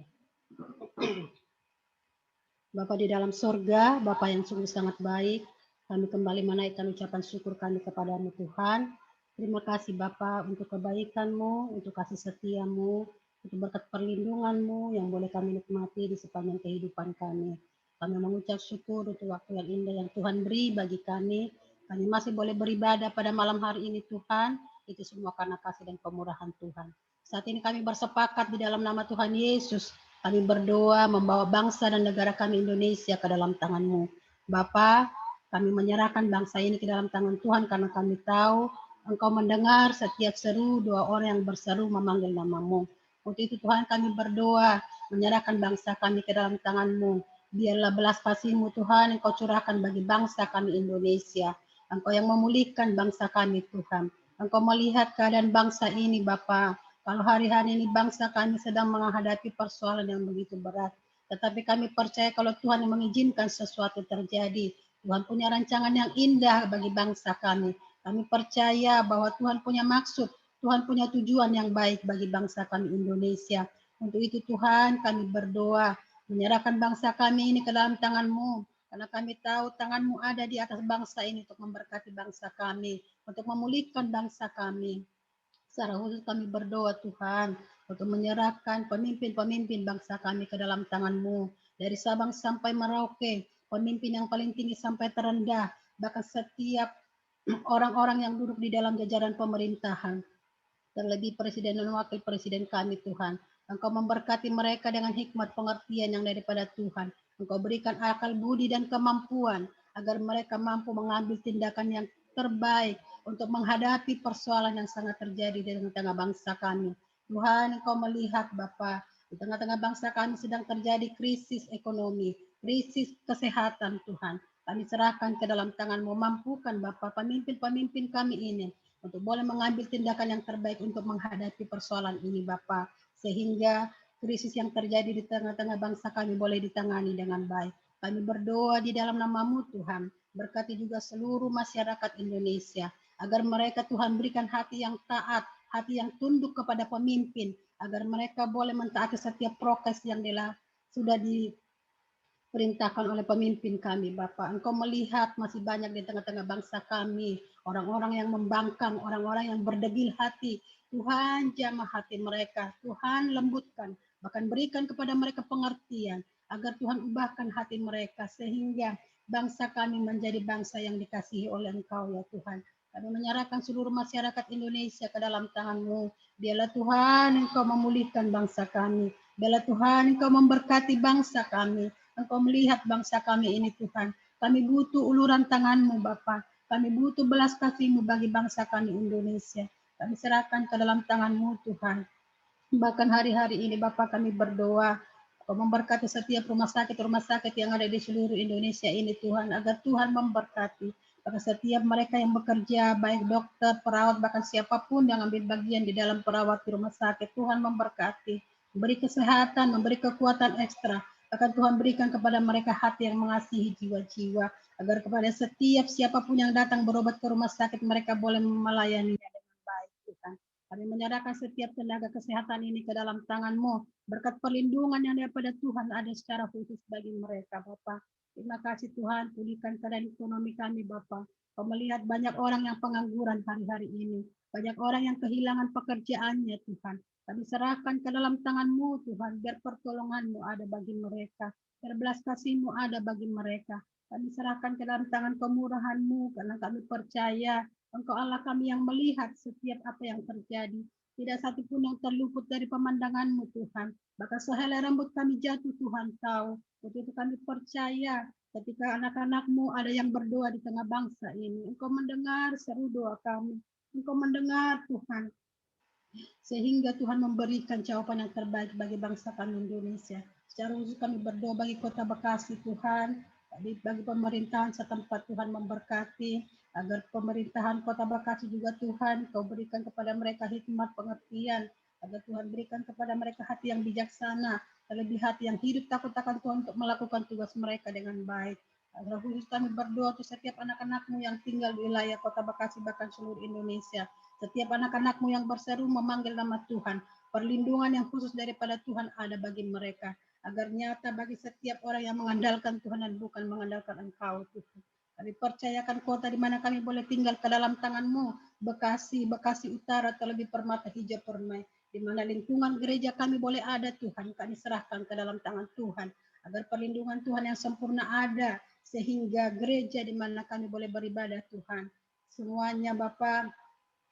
[SPEAKER 2] Bapa di dalam surga, Bapa yang sungguh sangat baik, kami kembali menaikkan ucapan syukur kami kepadamu Tuhan. Terima kasih Bapa untuk kebaikan-Mu, untuk kasih setia-Mu, untuk berkat perlindungan-Mu yang boleh kami nikmati di sepanjang kehidupan kami. Kami mengucap syukur untuk waktu yang indah yang Tuhan beri bagi kami. Kami masih boleh beribadah pada malam hari ini Tuhan. Itu semua karena kasih dan kemurahan Tuhan. Saat ini kami bersepakat di dalam nama Tuhan Yesus. Kami berdoa membawa bangsa dan negara kami Indonesia ke dalam tangan-Mu. Bapa, kami menyerahkan bangsa ini ke dalam tangan Tuhan karena kami tahu Engkau mendengar setiap seru doa orang yang berseru memanggil nama-Mu. Untuk itu Tuhan kami berdoa menyerahkan bangsa kami ke dalam tangan-Mu. Biarlah belas kasih-Mu Tuhan Engkau curahkan bagi bangsa kami Indonesia. Engkau yang memulihkan bangsa kami Tuhan. Engkau melihat keadaan bangsa ini Bapa. Kalau hari-hari ini bangsa kami sedang menghadapi persoalan yang begitu berat. Tetapi kami percaya kalau Tuhan yang mengizinkan sesuatu terjadi. Tuhan punya rancangan yang indah bagi bangsa kami. Kami percaya bahwa Tuhan punya maksud. Tuhan punya tujuan yang baik bagi bangsa kami Indonesia. Untuk itu Tuhan kami berdoa. Menyerahkan bangsa kami ini ke dalam tangan-Mu. Karena kami tahu tangan-Mu ada di atas bangsa ini untuk memberkati bangsa kami. Untuk memulihkan bangsa kami. Secara khusus kami berdoa Tuhan untuk menyerahkan pemimpin-pemimpin bangsa kami ke dalam tangan-Mu. Dari Sabang sampai Merauke, pemimpin yang paling tinggi sampai terendah, bahkan setiap orang-orang yang duduk di dalam jajaran pemerintahan. Terlebih Presiden dan Wakil Presiden kami Tuhan. Engkau memberkati mereka dengan hikmat pengertian yang daripada Tuhan. Engkau berikan akal budi dan kemampuan agar mereka mampu mengambil tindakan yang terbaik untuk menghadapi persoalan yang sangat terjadi di tengah-tengah bangsa kami. Tuhan, Engkau melihat Bapa, di tengah-tengah bangsa kami sedang terjadi krisis ekonomi, krisis kesehatan Tuhan. Kami serahkan ke dalam tangan-Mu, mampukan Bapa pemimpin-pemimpin kami ini untuk boleh mengambil tindakan yang terbaik untuk menghadapi persoalan ini Bapa, sehingga krisis yang terjadi di tengah-tengah bangsa kami boleh ditangani dengan baik. Kami berdoa di dalam nama-Mu Tuhan, berkati juga seluruh masyarakat Indonesia, agar mereka Tuhan berikan hati yang taat, hati yang tunduk kepada pemimpin, agar mereka boleh mentaati setiap prokes yang sudah diperintahkan oleh pemimpin kami Bapak. Engkau melihat masih banyak di tengah-tengah bangsa kami, orang-orang yang membangkang, orang-orang yang berdegil hati. Tuhan jamah hati mereka, Tuhan lembutkan, bahkan berikan kepada mereka pengertian, agar Tuhan ubahkan hati mereka, sehingga bangsa kami menjadi bangsa yang dikasihi oleh Engkau ya Tuhan. Kami menyerahkan seluruh masyarakat Indonesia ke dalam tangan-Mu. Biarlah Tuhan Engkau memulihkan bangsa kami. Biarlah Tuhan Engkau memberkati bangsa kami. Engkau melihat bangsa kami ini Tuhan. Kami butuh uluran tangan-Mu Bapa. Kami butuh belas kasih-Mu bagi bangsa kami Indonesia. Kami serahkan ke dalam tangan-Mu Tuhan. Bahkan hari-hari ini Bapak kami berdoa, Kau memberkati setiap rumah sakit yang ada di seluruh Indonesia ini Tuhan, agar Tuhan memberkati. Bahkan setiap mereka yang bekerja, baik dokter, perawat, bahkan siapapun yang ambil bagian di dalam perawat di rumah sakit, Tuhan memberkati. Memberi kesehatan, memberi kekuatan ekstra. Bahkan Tuhan berikan kepada mereka hati yang mengasihi jiwa-jiwa, agar kepada setiap siapapun yang datang berobat ke rumah sakit, mereka boleh melayaninya dengan baik Tuhan. Kami menyerahkan setiap tenaga kesehatan ini ke dalam tangan-Mu. Berkat perlindungan yang daripada Tuhan ada secara khusus bagi mereka, Bapak. Terima kasih Tuhan, pulihkan keadaan ekonomi kami, Bapak. Kau melihat banyak orang yang pengangguran hari-hari ini. Banyak orang yang kehilangan pekerjaannya, Tuhan. Kami serahkan ke dalam tangan-Mu, Tuhan, biar pertolongan-Mu ada bagi mereka. Biar belas kasih-Mu ada bagi mereka. Kami serahkan ke dalam tangan kemurahan-Mu, karena kami percaya Engkau Allah kami yang melihat setiap apa yang terjadi. Tidak satu pun yang terluput dari pemandangan-Mu Tuhan. Bahkan sehelai rambut kami jatuh Tuhan tahu. Untuk itu kami percaya ketika anak-anak-Mu ada yang berdoa di tengah bangsa ini. Engkau mendengar seru doa kami. Engkau mendengar Tuhan. Sehingga Tuhan memberikan jawaban yang terbaik bagi bangsa kami Indonesia. Secara khusus kami berdoa bagi Kota Bekasi Tuhan, bagi pemerintahan setempat Tuhan memberkati, agar pemerintahan Kota Bekasi juga Tuhan Kau berikan kepada mereka hikmat pengertian, agar Tuhan berikan kepada mereka hati yang bijaksana, terlebih hati yang hidup takut akan Tuhan untuk melakukan tugas mereka dengan baik. Adalah khusus kami berdoa untuk setiap anak-anak-Mu yang tinggal di wilayah Kota Bekasi bahkan seluruh Indonesia. Setiap anak-anak-Mu yang berseru memanggil nama Tuhan, perlindungan yang khusus daripada Tuhan ada bagi mereka, agar nyata bagi setiap orang yang mengandalkan Tuhan dan bukan mengandalkan Engkau, Tuhan. Kami percayakan kota di mana kami boleh tinggal ke dalam tangan-Mu, Bekasi, Bekasi Utara, terlebih Permata Hijau Permai, di mana lingkungan gereja kami boleh ada, Tuhan. Kami serahkan ke dalam tangan Tuhan, agar perlindungan Tuhan yang sempurna ada, sehingga gereja di mana kami boleh beribadah, Tuhan, semuanya Bapa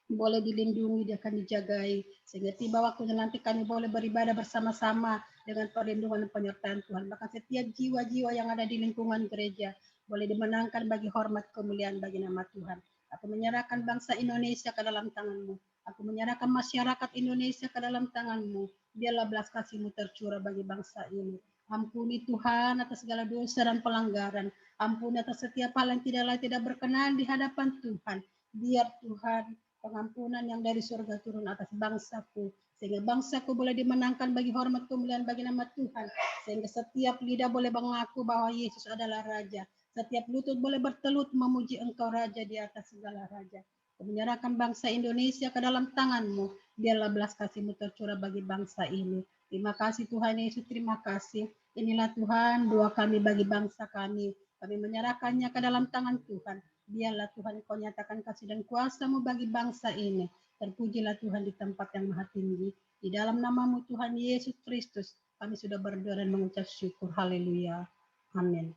[SPEAKER 2] boleh dilindungi, dia akan dijagai, sehingga tiba waktunya nanti kami boleh beribadah bersama-sama dengan perlindungan dan penyertaan Tuhan. Bahkan setiap jiwa-jiwa yang ada di lingkungan gereja boleh dimenangkan bagi hormat kemuliaan bagi nama Tuhan. Aku menyerahkan bangsa Indonesia ke dalam tangan-Mu. Aku menyerahkan masyarakat Indonesia ke dalam tangan-Mu. Biarlah belas kasih-Mu tercurah bagi bangsa ini. Ampuni Tuhan atas segala dosa dan pelanggaran. Ampuni atas setiap hal yang tidak berkenan di hadapan Tuhan. Biar Tuhan pengampunan yang dari surga turun atas bangsaku, sehingga bangsaku boleh dimenangkan bagi hormat kemuliaan bagi nama Tuhan, sehingga setiap lidah boleh mengaku bahwa Yesus adalah Raja, setiap lutut boleh bertelut memuji Engkau Raja di atas segala raja. Menyerahkan bangsa Indonesia ke dalam tangan-Mu, biarlah belas kasih-Mu tercurah bagi bangsa ini. Terima kasih Tuhan Yesus, terima kasih. Inilah Tuhan doa kami bagi bangsa kami. Kami menyerahkannya ke dalam tangan Tuhan. Biarlah Tuhan Kau nyatakan kasih dan kuasa-Mu bagi bangsa ini. Terpujilah Tuhan di tempat yang maha tinggi. Di dalam nama-Mu Tuhan Yesus Kristus, kami sudah berdoa dan mengucap syukur. Haleluya. Amin.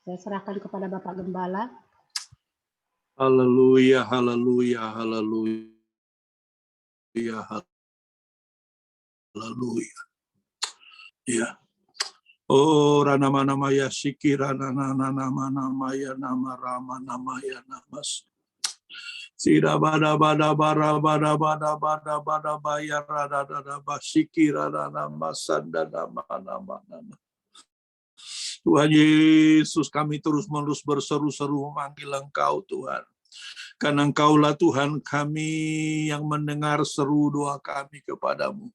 [SPEAKER 2] Saya serahkan kepada Bapak Gembala.
[SPEAKER 5] Haleluya, haleluya, haleluya, haleluya. Ya. Oh, rana mana maya sikira nana nama maya nama rama nama ya namas. Sira bada bada bara bada bada bada bada bayar rada rada basikira nana masanda nama nama nama. Tuhan Yesus, kami terus-menerus berseru-seru memanggil Engkau Tuhan. Karena Engkaulah Tuhan kami yang mendengar seru doa kami kepadamu.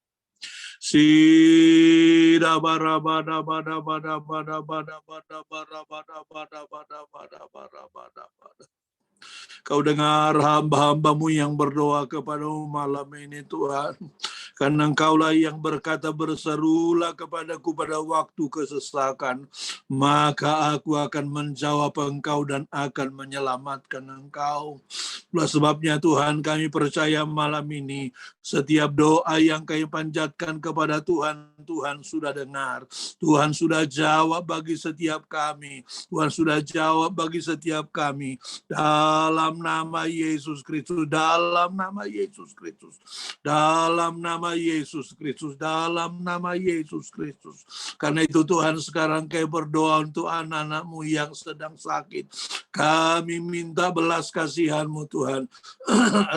[SPEAKER 5] Sida bara bada bada bada bada bada bada bada bada bada bada bada bada bada bada. Kau dengar hamba-hambamu yang berdoa kepadamu malam ini Tuhan. Karena Engkaulah yang berkata, berserulah kepadaku pada waktu kesesakan, maka aku akan menjawab engkau dan akan menyelamatkan engkau. Itulah sebabnya Tuhan, kami percaya malam ini setiap doa yang kami panjatkan kepada Tuhan, Tuhan sudah dengar. Tuhan sudah jawab bagi setiap kami. Tuhan sudah jawab bagi setiap kami. Dalam nama Yesus Kristus, dalam nama Yesus Kristus, dalam nama Yesus Kristus, dalam nama Yesus Kristus. Karena itu Tuhan, sekarang kami berdoa untuk anak-anak-Mu yang sedang sakit. Kami minta belas kasihan-Mu Tuhan.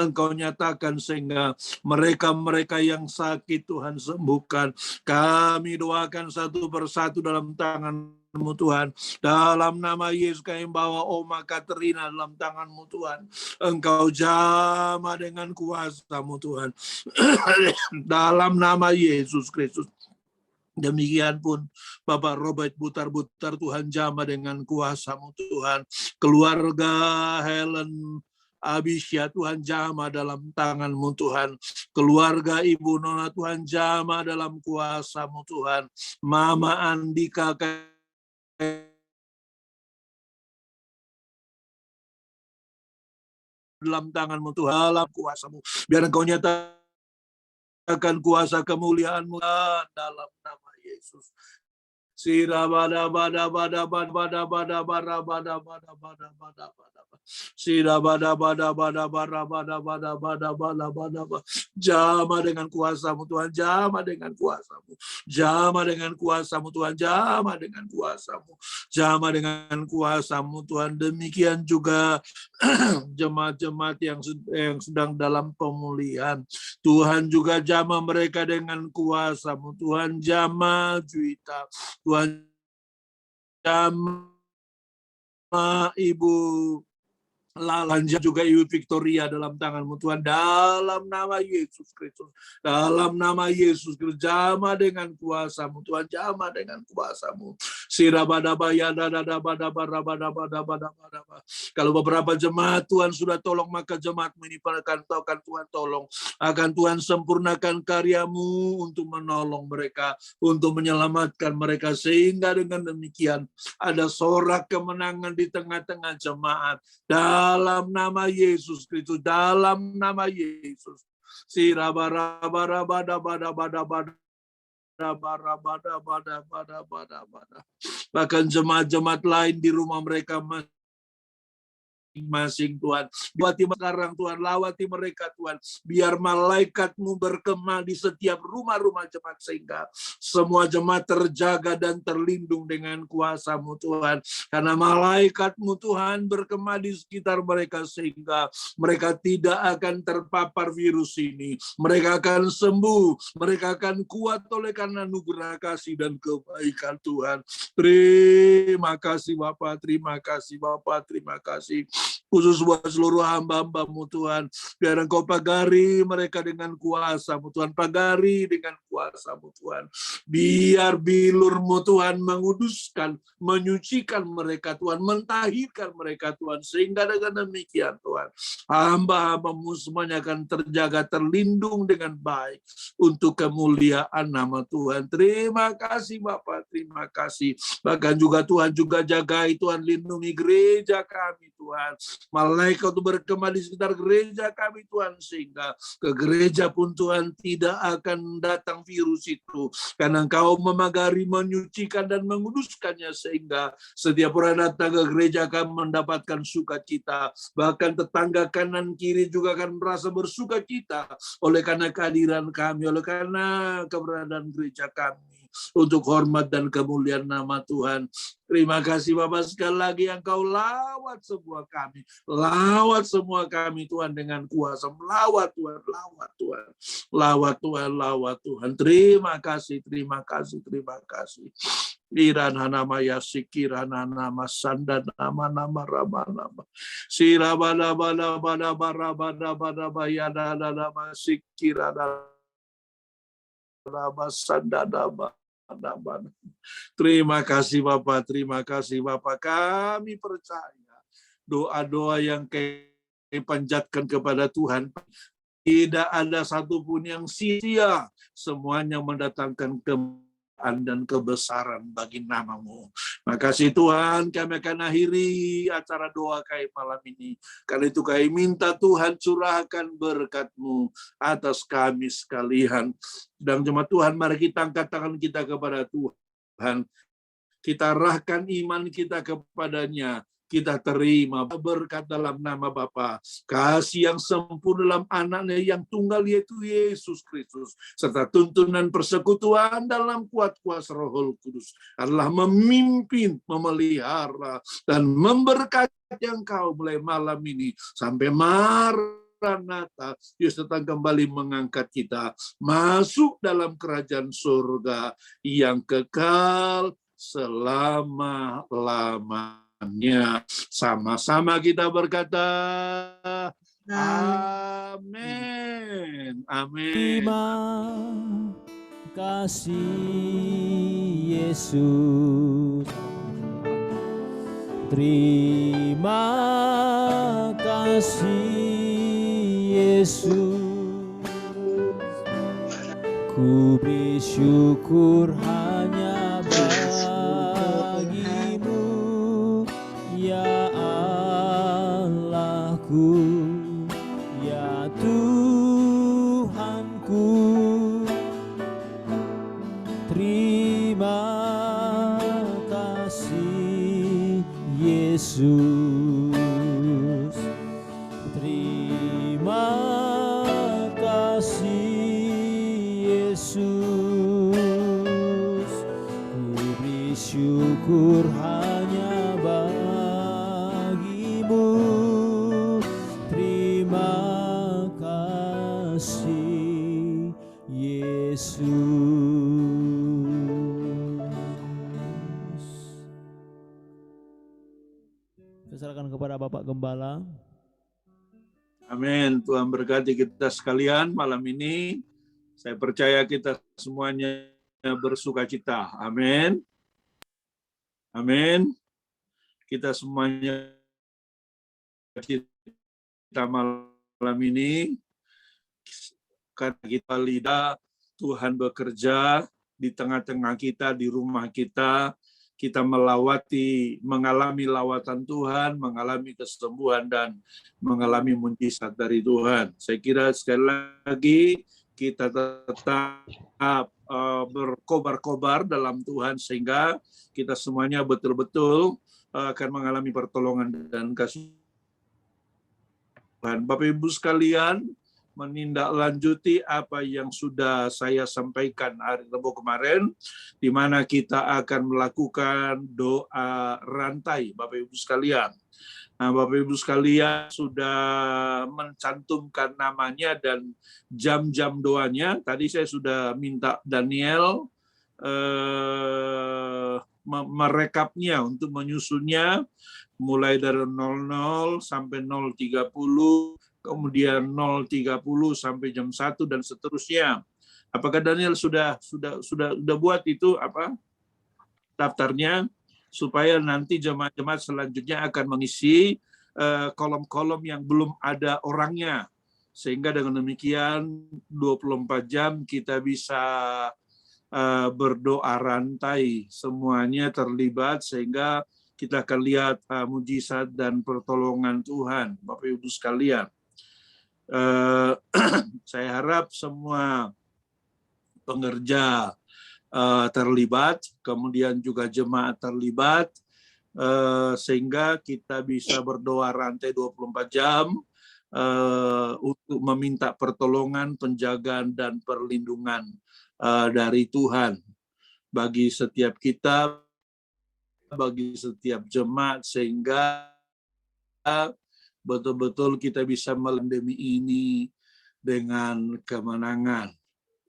[SPEAKER 5] Engkau nyatakan sehingga mereka-mereka yang sakit Tuhan sembuhkan. Kami doakan satu persatu dalam tangan-Mu Tuhan. Dalam nama Yesus kami bawa Oma Katerina dalam tangan-Mu Tuhan. Engkau jamah dengan kuasa-Mu Tuhan. Dalam nama Yesus Kristus. Demikian pun Bapak Robert Butar-Butar, Tuhan jamah dengan kuasa-Mu Tuhan. Keluarga Helen Abisya, Tuhan jamah dalam tangan-Mu Tuhan. Keluarga Ibu Nona, Tuhan jamah dalam kuasa-Mu Tuhan. Mama Andika dalam tangan-Mu Tuhan, dalam kuasa-Mu. Biar Engkau nyatakan kuasa kemuliaan-Mu dalam nama Yesus. Sira bada bada bada bada bada bada bada bada bada bada bada bada. Jamah dengan kuasa-Mu Tuhan, jamah dengan kuasa-Mu. Jamah dengan kuasa-Mu Tuhan, jamah dengan kuasa-Mu. Jamah dengan kuasa-Mu Tuhan. Demikian juga jemaat-jemaat yang sedang dalam pemulihan. Tuhan juga jamah mereka dengan kuasa-Mu Tuhan. Jamah Juwita. Tuhan jamah Ibu Lalanja juga Ibu Victoria dalam tangan-Mu Tuhan, dalam nama Yesus Kristus, dalam nama Yesus Kristus, jamah dengan kuasa-Mu Tuhan, jamah dengan kuasa-Mu. Kalau beberapa jemaat Tuhan sudah tolong, maka jemaat-Mu ini akan Tuhan tolong, akan Tuhan sempurnakan karya-Mu untuk menolong mereka, untuk menyelamatkan mereka, sehingga dengan demikian ada sorak kemenangan di tengah-tengah jemaat. Dalam nama Yesus Kristus, dalam nama Yesus. Bahkan jemaat-jemaat lain di rumah mereka masing-masing Tuhan. Lawati sekarang Tuhan, lawati mereka Tuhan. Biar malaikat-Mu berkemah di setiap rumah-rumah jemaat, sehingga semua jemaat terjaga dan terlindung dengan kuasa-Mu Tuhan. Karena malaikat-Mu Tuhan berkemah di sekitar mereka, sehingga mereka tidak akan terpapar virus ini. Mereka akan sembuh, mereka akan kuat oleh karena anugerah kasih dan kebaikan Tuhan. Terima kasih Bapak, terima kasih Bapak, terima kasih. Khusus buat seluruh hamba-hamba-Mu Tuhan, biar Engkau pagari mereka dengan kuasa-Mu Tuhan, pagari dengan kuasa-Mu Tuhan. Biar bilur-Mu Tuhan menguduskan, menyucikan mereka Tuhan, mentahirkan mereka Tuhan, sehingga dengan demikian Tuhan, hamba-hamba-Mu semuanya akan terjaga, terlindung dengan baik untuk kemuliaan nama Tuhan. Terima kasih Bapak, terima kasih. Bahkan juga Tuhan juga jagai Tuhan, lindungi gereja kami Tuhan. Malaikat itu berkemah di sekitar gereja kami Tuhan, sehingga ke gereja pun Tuhan tidak akan datang virus itu, karena Engkau memagari, menyucikan dan menguduskannya, sehingga setiap orang datang ke gereja akan mendapatkan sukacita. Bahkan tetangga kanan kiri juga akan merasa bersukacita oleh karena kehadiran kami, oleh karena keberadaan gereja kami, untuk hormat dan kemuliaan nama Tuhan. Terima kasih Bapak, sekali lagi Engkau lawat semua kami. Lawat semua kami Tuhan dengan kuasa. Lawat Tuhan, lawat Tuhan. Lawat Tuhan, lawat Tuhan. Terima kasih, terima kasih, terima kasih. Irana nama Yasikirana nama Sanda nama Rama Sirabana bana bana bara bana bana bayana nama Sikirana nama Sanda nama. Terima kasih Bapak, terima kasih Bapak. Kami percaya doa-doa yang kami panjatkan kepada Tuhan tidak ada satupun yang sia-sia, semuanya mendatangkan kemuliaan dan kebesaran bagi nama-Mu. Makasih Tuhan, kami akan akhiri acara doa kami malam ini. Karena itu kami minta Tuhan curahkan berkat-Mu atas kami sekalian. Dan jemaat Tuhan, mari kita angkat tangan kita kepada Tuhan. Kita arahkan iman kita kepadanya. Kita terima berkat dalam nama Bapa, kasih yang sempurna dalam anaknya yang tunggal yaitu Yesus Kristus, serta tuntunan persekutuan dalam kuat kuasa Roh Kudus adalah memimpin, memelihara, dan memberkati Engkau mulai malam ini sampai Maranatha, Yesus datang kembali mengangkat kita masuk dalam kerajaan surga yang kekal selama-lamanya. Sama-sama kita berkata, amin. Amin.
[SPEAKER 1] Terima kasih Yesus. Terima kasih Yesus. Ku beri syukur hanya bagimu, ya Allahku, ya Tuhanku. Terima kasih Yesus. Bapak Gembala.
[SPEAKER 5] Amin. Tuhan berkati kita sekalian malam ini. Saya percaya kita semuanya bersuka cita. Amin. Amin. Kita semuanya kita malam ini karena kita lihat Tuhan bekerja di tengah-tengah kita, di rumah kita. Kita mengalami lawatan Tuhan, mengalami kesembuhan dan mengalami mujizat dari Tuhan. Saya kira sekali lagi kita tetap berkobar-kobar dalam Tuhan sehingga kita semuanya betul-betul akan mengalami pertolongan dan kasih Tuhan. Bapak Ibu sekalian, menindaklanjuti apa yang sudah saya sampaikan hari Rabu kemarin, di mana kita akan melakukan doa rantai, Bapak Ibu sekalian. Nah, Bapak Ibu sekalian sudah mencantumkan namanya dan jam-jam doanya. Tadi saya sudah minta Daniel merekapnya untuk menyusunnya mulai dari 00 sampai 0.30, kemudian 0.30 sampai jam 1 dan seterusnya. Apakah Daniel sudah buat itu apa daftarnya supaya nanti jemaat-jemaat selanjutnya akan mengisi kolom-kolom yang belum ada orangnya, sehingga dengan demikian 24 jam kita bisa berdoa rantai, semuanya terlibat sehingga kita akan lihat mujizat dan pertolongan Tuhan, Bapak Ibu sekalian. Saya harap semua pengerja terlibat, kemudian juga jemaat terlibat, sehingga kita bisa berdoa rantai 24 jam untuk meminta pertolongan, penjagaan, dan perlindungan dari Tuhan bagi setiap kita, bagi setiap jemaat, sehingga betul-betul kita bisa melalui ini dengan kemenangan.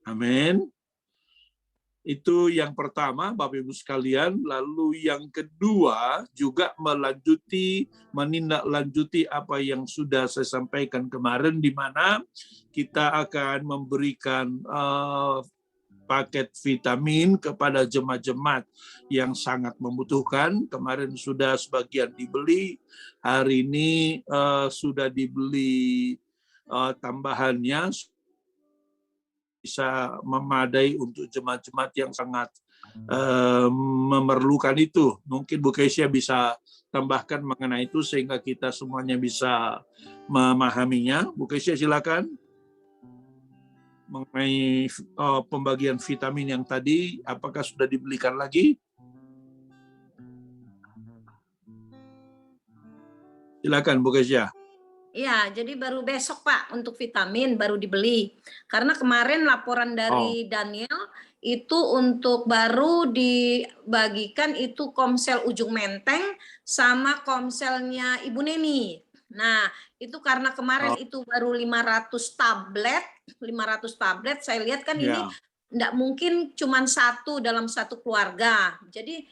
[SPEAKER 5] Amin. Itu yang pertama, Bapak Ibu sekalian. Lalu yang kedua juga menindaklanjuti apa yang sudah saya sampaikan kemarin, di mana kita akan memberikan paket vitamin kepada jemaat-jemaat yang sangat membutuhkan. Kemarin sudah sebagian dibeli, hari ini sudah dibeli tambahannya, bisa memadai untuk jemaat-jemaat yang sangat memerlukan itu. Mungkin Bu Kesia bisa tambahkan mengenai itu sehingga kita semuanya bisa memahaminya. Bu Kesia silakan. Mengenai pembagian vitamin yang tadi, apakah sudah dibelikan lagi? Silakan Bu Kesia.
[SPEAKER 6] Ya, jadi baru besok Pak untuk vitamin baru dibeli. Karena kemarin laporan dari Daniel itu untuk baru dibagikan itu Komsel Ujung Menteng sama Komselnya Ibu Neni. Nah, itu karena kemarin itu baru 500 tablet, saya lihat kan ini enggak mungkin cuma satu dalam satu keluarga. Jadi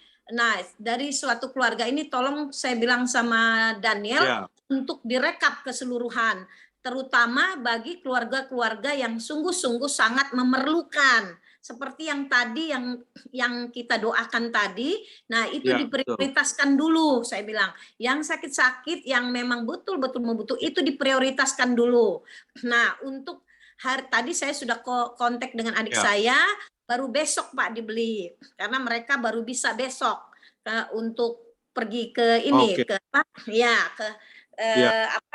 [SPEAKER 6] dari suatu keluarga ini tolong saya bilang sama Daniel untuk direkap keseluruhan, terutama bagi keluarga-keluarga yang sungguh-sungguh sangat memerlukan. Seperti yang tadi yang kita doakan tadi, nah itu diprioritaskan dulu, saya bilang. Yang sakit-sakit yang memang betul-betul membutuhkan itu diprioritaskan dulu. Nah, untuk tadi saya sudah kontak dengan adik saya, baru besok Pak dibeli, karena mereka baru bisa besok untuk pergi ke ini,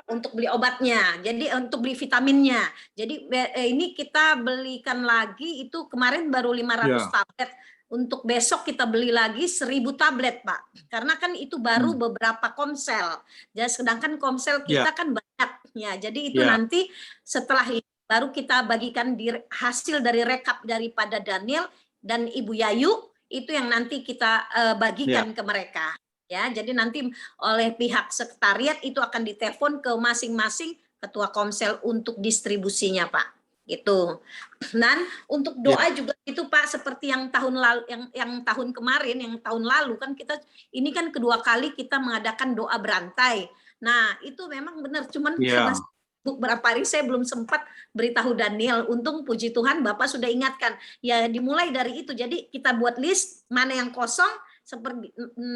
[SPEAKER 6] untuk beli obatnya, jadi untuk beli vitaminnya. Jadi ini kita belikan lagi, itu kemarin baru 500 tablet. Untuk besok kita beli lagi 1000 tablet Pak, karena kan itu baru beberapa komsel. Jadi sedangkan komsel kita kan banyak ya. Jadi itu nanti setelah itu baru kita bagikan hasil dari rekap daripada Daniel dan Ibu Yayu, itu yang nanti kita bagikan ke mereka. Ya, jadi nanti oleh pihak sekretariat itu akan ditelepon ke masing-masing ketua komsel untuk distribusinya, Pak. Gitu. Dan untuk doa juga itu Pak, seperti yang tahun lalu, yang tahun kemarin, yang tahun lalu kan kita ini kan kedua kali kita mengadakan doa berantai. Nah, itu memang benar, cuman
[SPEAKER 5] Ya.
[SPEAKER 6] karena beberapa hari saya belum sempat beritahu Daniel. Untung puji Tuhan Bapak sudah ingatkan. Ya dimulai dari itu. Jadi kita buat list mana yang kosong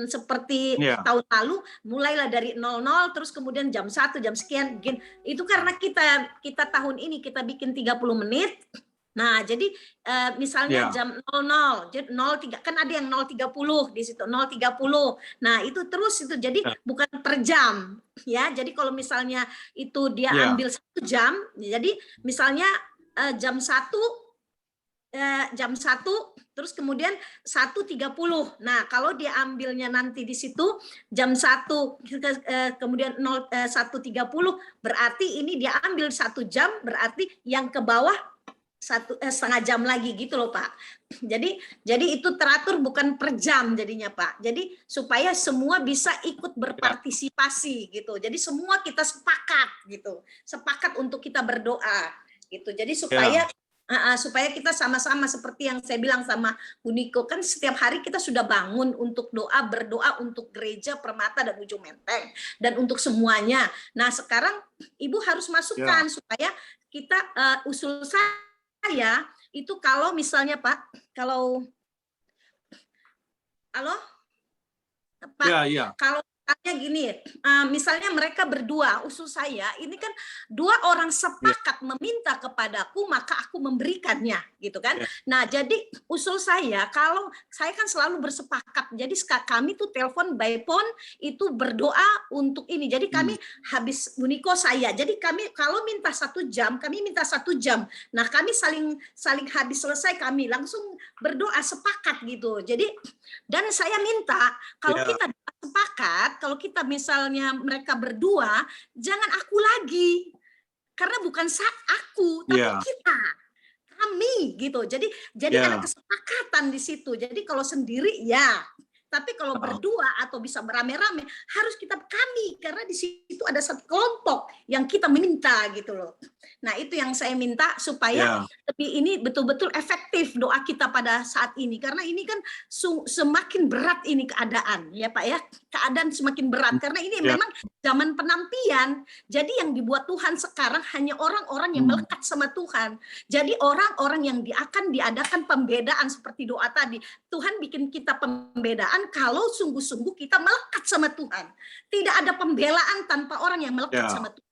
[SPEAKER 6] seperti
[SPEAKER 5] Ya.
[SPEAKER 6] tahun lalu, mulailah dari 00 terus kemudian jam 1 jam sekian. Itu karena kita tahun ini kita bikin 30 menit. Nah, jadi misalnya
[SPEAKER 5] Ya.
[SPEAKER 6] jam 00, 03 kan ada yang 0.30 di situ 0.30. Nah, itu terus itu jadi bukan per jam ya. Jadi kalau misalnya itu dia
[SPEAKER 5] Ya.
[SPEAKER 6] ambil 1 jam, jadi misalnya jam 1 terus kemudian 1.30. Nah, kalau dia ambilnya nanti di situ jam 1 kemudian 1.30 berarti ini dia ambil 1 jam, berarti yang ke bawah setengah jam lagi gitu loh Pak. Jadi itu teratur bukan per jam jadinya Pak. Jadi supaya semua bisa ikut berpartisipasi gitu. Jadi semua kita sepakat gitu. Sepakat untuk kita berdoa gitu. Jadi supaya kita sama-sama seperti yang saya bilang sama Bu Niko, kan setiap hari kita sudah bangun untuk berdoa untuk gereja Permata dan Ujung Menteng dan untuk semuanya. Nah, sekarang Ibu harus masukkan supaya kita usul saya itu kalau misalnya Pak, kalau kalau misalnya gini, misalnya mereka berdua, usul saya ini kan 2 orang sepakat meminta kepadaku maka aku memberikannya gitu kan. Nah, jadi usul saya, kalau saya kan selalu bersepakat, jadi kami tuh telepon by phone itu berdoa untuk ini. Jadi kami habis Bu Niko saya, jadi kami kalau minta 1 jam, kami minta 1 jam. Nah, kami saling habis selesai kami langsung berdoa sepakat gitu. Jadi dan saya minta kalau kita sepakat, kalau kita misalnya mereka berdua, jangan aku lagi. Karena bukan aku, tapi kami gitu. Jadi ada kesepakatan di situ. Jadi kalau sendiri tapi kalau berdua atau bisa beramai-ramai harus kami, karena di situ ada satu kelompok yang kita minta gitu loh. Nah, itu yang saya minta supaya lebih ini betul-betul efektif doa kita pada saat ini, karena ini kan semakin berat ini keadaan ya Pak ya. Keadaan semakin berat karena ini memang zaman penantian. Jadi yang dibuat Tuhan sekarang hanya orang-orang yang melekat sama Tuhan. Jadi orang-orang yang akan diadakan pembedaan seperti doa tadi. Tuhan bikin kita pembedaan kalau sungguh-sungguh kita melekat sama Tuhan. Tidak ada pembelaan tanpa orang yang melekat sama Tuhan.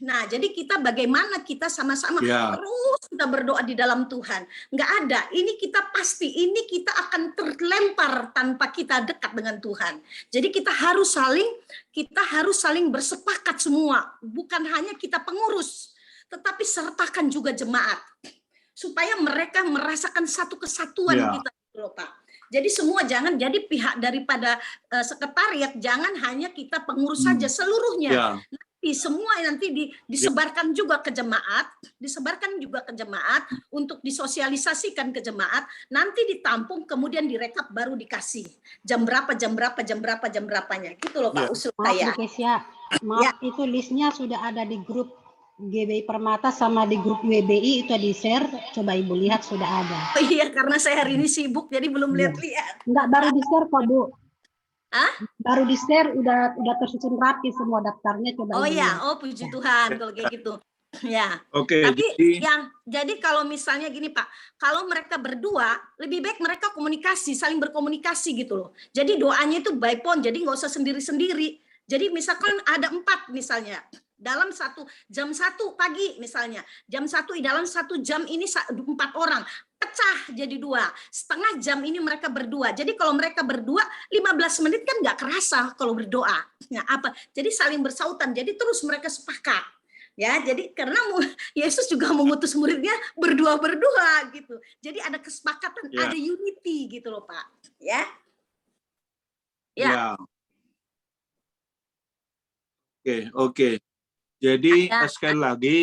[SPEAKER 6] Nah, jadi kita bagaimana kita sama-sama terus kita berdoa di dalam Tuhan. Nggak ada, ini kita pasti, ini kita akan terlempar tanpa kita dekat dengan Tuhan. Jadi kita harus saling bersepakat semua. Bukan hanya kita pengurus, tetapi sertakan juga jemaat. Supaya mereka merasakan satu kesatuan kita, loh Pak. Jadi semua jangan jadi pihak daripada sekretariat, jangan hanya kita pengurus saja seluruhnya. Semua nanti disebarkan juga ke jemaat, untuk disosialisasikan ke jemaat, nanti ditampung kemudian direkap baru dikasih jam berapanya gitu loh Pak usul saya.
[SPEAKER 2] Maaf, itu listnya sudah ada di grup GBI Permata sama di grup WBI, itu di-share, coba Ibu lihat sudah ada.
[SPEAKER 6] Oh iya, karena saya hari ini sibuk jadi belum lihat-lihat.
[SPEAKER 2] Enggak, baru di-share kok Bu. Baru di-share udah tersusun rapi semua daftarnya, coba.
[SPEAKER 6] Oh iya, puji Tuhan kalau kayak gitu. Ya.
[SPEAKER 5] Oke.
[SPEAKER 6] Tapi jadi kalau misalnya gini Pak, kalau mereka berdua lebih baik mereka saling berkomunikasi gitu loh. Jadi doanya itu by phone, jadi nggak usah sendiri-sendiri. Jadi misalkan ada 4 misalnya. Dalam jam 1 pagi misalnya, jam 1 dalam 1 jam ini 4 orang pecah jadi 2, setengah jam ini mereka berdua. Jadi kalau mereka berdua 15 menit kan nggak kerasa kalau berdoa. Nah, jadi saling bersautan. Jadi terus mereka sepakat. Ya, jadi karena Yesus juga mengutus muridnya berdua gitu. Jadi ada kesepakatan, ada unity gitu loh Pak. Ya.
[SPEAKER 5] Oke. Jadi sekali lagi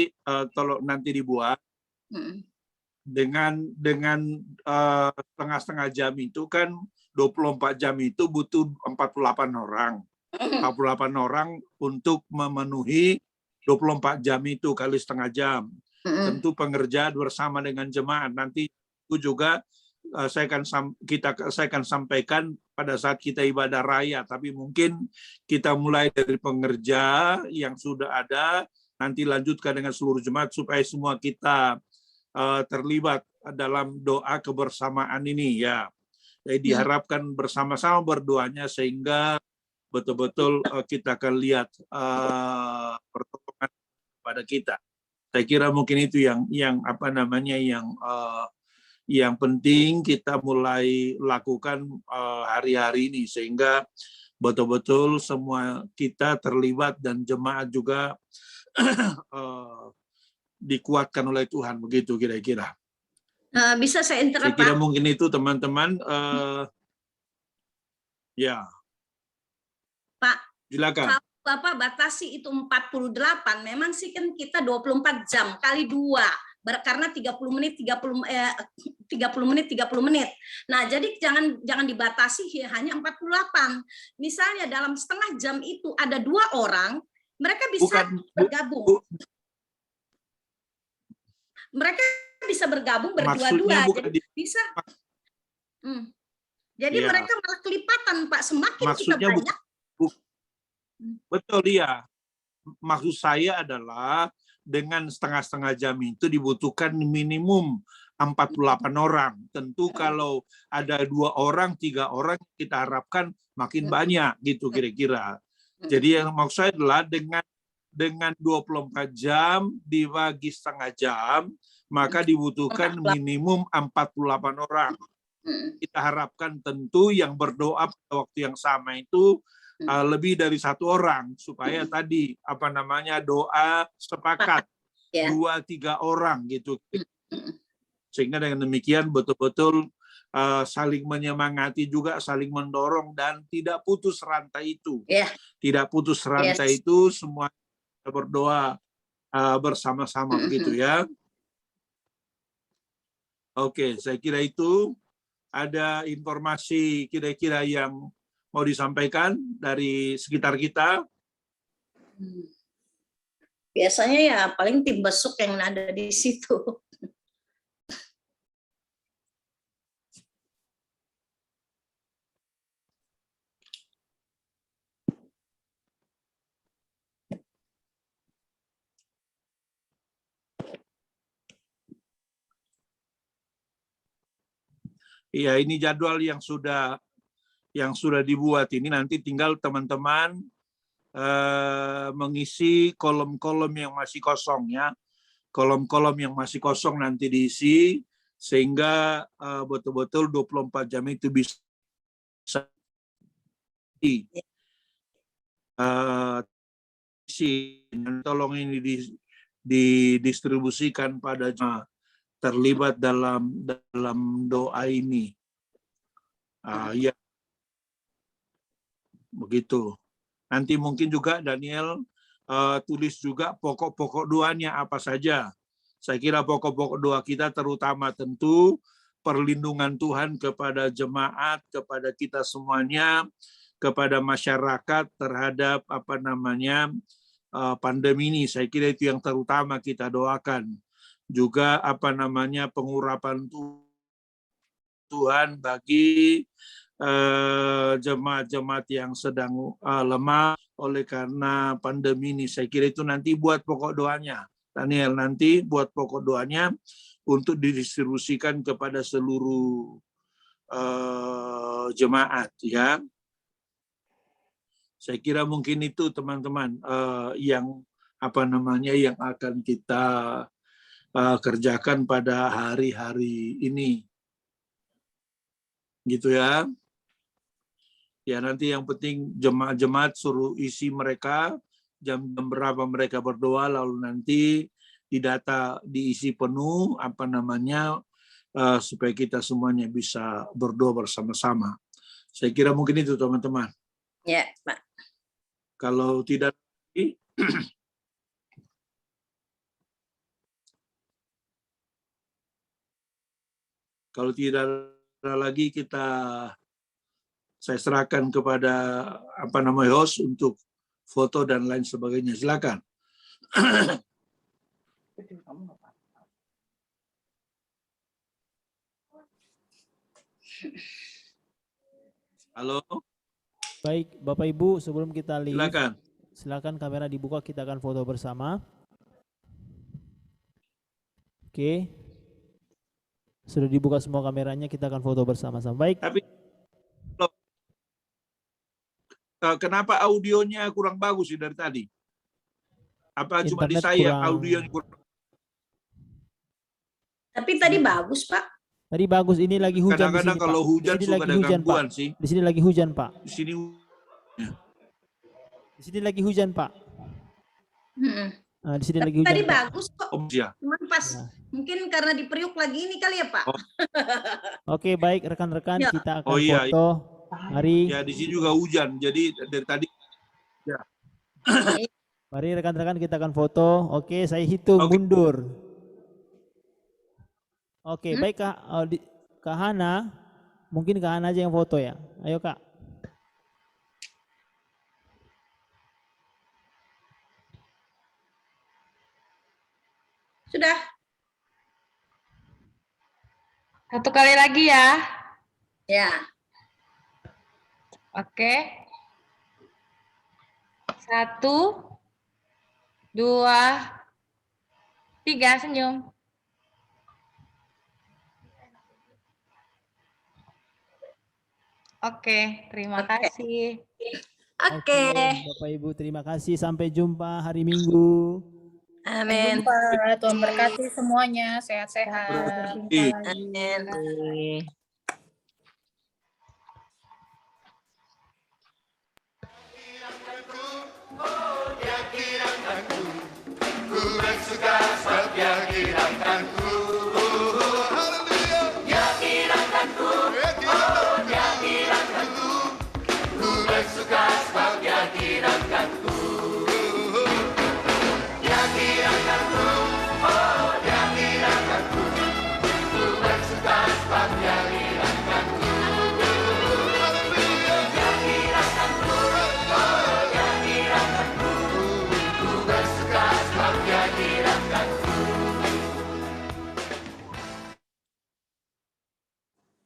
[SPEAKER 5] tolong nanti dibuat dengan setengah-setengah jam itu kan 24 jam itu butuh 48 orang. 48 orang untuk memenuhi 24 jam itu kali setengah jam. Tentu pengerjaan bersama dengan jemaat. Nanti itu juga saya akan sampaikan pada saat kita ibadah raya, tapi mungkin kita mulai dari pengerja yang sudah ada, nanti lanjutkan dengan seluruh jemaat supaya semua kita terlibat dalam doa kebersamaan ini ya. Jadi diharapkan bersama-sama berdoanya sehingga betul-betul kita akan lihat pertolongan pada kita. Saya kira mungkin itu yang penting kita mulai lakukan hari-hari ini sehingga betul-betul semua kita terlibat dan jemaat juga dikuatkan oleh Tuhan, begitu kira-kira.
[SPEAKER 6] Bisa saya interrupt,
[SPEAKER 5] Saya kira
[SPEAKER 6] Pak?
[SPEAKER 5] mungkin itu teman-teman. Ya.
[SPEAKER 6] Pak,
[SPEAKER 5] Silakan.
[SPEAKER 6] kalau Bapak batasi itu 48, memang sih kan kita 24 jam kali 2. Karena 30 menit 30 menit 30 menit. Nah, jadi jangan dibatasi hanya 48. Misalnya dalam setengah jam itu ada 2 orang, mereka bisa bergabung. Mereka bisa bergabung berdua-dua, jadi bisa. Jadi
[SPEAKER 5] ya,
[SPEAKER 6] mereka malah kelipatan, Pak. Semakin kita banyak.
[SPEAKER 5] Betul dia. Maksud saya adalah dengan setengah-setengah jam itu dibutuhkan minimum 48 orang. Tentu kalau ada 2 orang, 3 orang, kita harapkan makin banyak gitu kira-kira. Jadi yang maksud saya adalah dengan 24 jam dibagi setengah jam, maka dibutuhkan minimum 48 orang. Kita harapkan tentu yang berdoa pada waktu yang sama itu lebih dari 1 orang supaya tadi doa sepakat 2-3 orang gitu, sehingga dengan demikian betul-betul saling menyemangati juga, saling mendorong dan tidak putus rantai itu. Tidak putus rantai itu, semua berdoa bersama-sama begitu ya. Oke, saya kira itu. Ada informasi kira-kira yang mau disampaikan dari sekitar kita?
[SPEAKER 6] Biasanya ya paling tim besuk yang ada di situ.
[SPEAKER 5] Iya, ini jadwal yang sudah dibuat ini, nanti tinggal teman-teman mengisi kolom-kolom yang masih kosong ya. Kolom-kolom yang masih kosong nanti diisi sehingga betul-betul 24 jam itu bisa tolong ini didistribusikan pada jemaat terlibat dalam doa ini. Ya, begitu. Nanti mungkin juga Daniel tulis juga pokok-pokok doanya apa saja. Saya kira pokok-pokok doa kita terutama tentu perlindungan Tuhan kepada jemaat, kepada kita semuanya, kepada masyarakat terhadap pandemi ini. Saya kira itu yang terutama kita doakan. Juga pengurapan Tuhan bagi jemaat-jemaat yang sedang lemah oleh karena pandemi ini. Saya kira itu nanti buat pokok doanya. Daniel, nanti buat pokok doanya untuk didistribusikan kepada seluruh jemaat ya. Saya kira mungkin itu teman-teman yang yang akan kita kerjakan pada hari-hari ini. Gitu ya. Ya, nanti yang penting jemaat-jemaat suruh isi mereka jam berapa mereka berdoa, lalu nanti didata diisi penuh supaya kita semuanya bisa berdoa bersama-sama. Saya kira mungkin itu teman-teman.
[SPEAKER 6] Ya, Pak.
[SPEAKER 5] Kalau tidak ada lagi, saya serahkan kepada host untuk foto dan lain sebagainya. Silakan. Halo,
[SPEAKER 1] Baik, Bapak Ibu, sebelum kita leave,
[SPEAKER 5] silakan.
[SPEAKER 1] silakan kamera dibuka, kita akan foto bersama. Oke. Sudah dibuka semua kameranya, kita akan foto bersama-sama. Baik.
[SPEAKER 5] Tapi kenapa audionya kurang bagus sih dari tadi? Apa cuma di
[SPEAKER 1] Internet
[SPEAKER 5] saya
[SPEAKER 1] kurang.
[SPEAKER 5] audionya kurang?
[SPEAKER 6] Tapi tadi bagus, Pak.
[SPEAKER 1] Tadi bagus, ini lagi hujan di
[SPEAKER 5] Kadang-kadang
[SPEAKER 1] sini,
[SPEAKER 5] kalau
[SPEAKER 1] Pak.
[SPEAKER 5] hujan
[SPEAKER 1] Di sini
[SPEAKER 5] suka
[SPEAKER 1] lagi
[SPEAKER 5] ada
[SPEAKER 1] hujan, Pak.
[SPEAKER 5] gangguan sih.
[SPEAKER 1] Di sini lagi hujan, Pak.
[SPEAKER 5] Di sini
[SPEAKER 1] Di sini lagi hujan, Pak.
[SPEAKER 6] Mm-mm.
[SPEAKER 1] Nah, di sini
[SPEAKER 6] Tapi
[SPEAKER 1] lagi hujan,
[SPEAKER 6] tadi
[SPEAKER 1] Pak.
[SPEAKER 6] bagus kok.
[SPEAKER 5] ya.
[SPEAKER 6] Cuman pas
[SPEAKER 1] Ya.
[SPEAKER 6] mungkin karena di Priuk lagi ini kali ya, Pak.
[SPEAKER 1] Oke, baik rekan-rekan,
[SPEAKER 6] Ya.
[SPEAKER 1] kita akan
[SPEAKER 5] Oh, iya.
[SPEAKER 1] foto. Mari,
[SPEAKER 5] Ya di sini juga hujan. Jadi dari tadi
[SPEAKER 1] mari rekan-rekan, kita akan foto. Oke, saya hitung
[SPEAKER 5] Oke.
[SPEAKER 1] mundur. Oke, baik Kak Hana, mungkin Kak Hana aja yang foto ya. Ayo Kak.
[SPEAKER 6] Sudah.
[SPEAKER 7] Satu kali lagi ya.
[SPEAKER 6] Ya.
[SPEAKER 7] Oke. 1, 2, 3, senyum. Oke, terima kasih.
[SPEAKER 6] Oke.
[SPEAKER 1] Bapak Ibu, terima kasih. Sampai jumpa hari Minggu.
[SPEAKER 6] Amin.
[SPEAKER 7] Tuhan berkati semuanya, sehat-sehat.
[SPEAKER 6] Amin.
[SPEAKER 8] Ku bersuka sebab dia kirang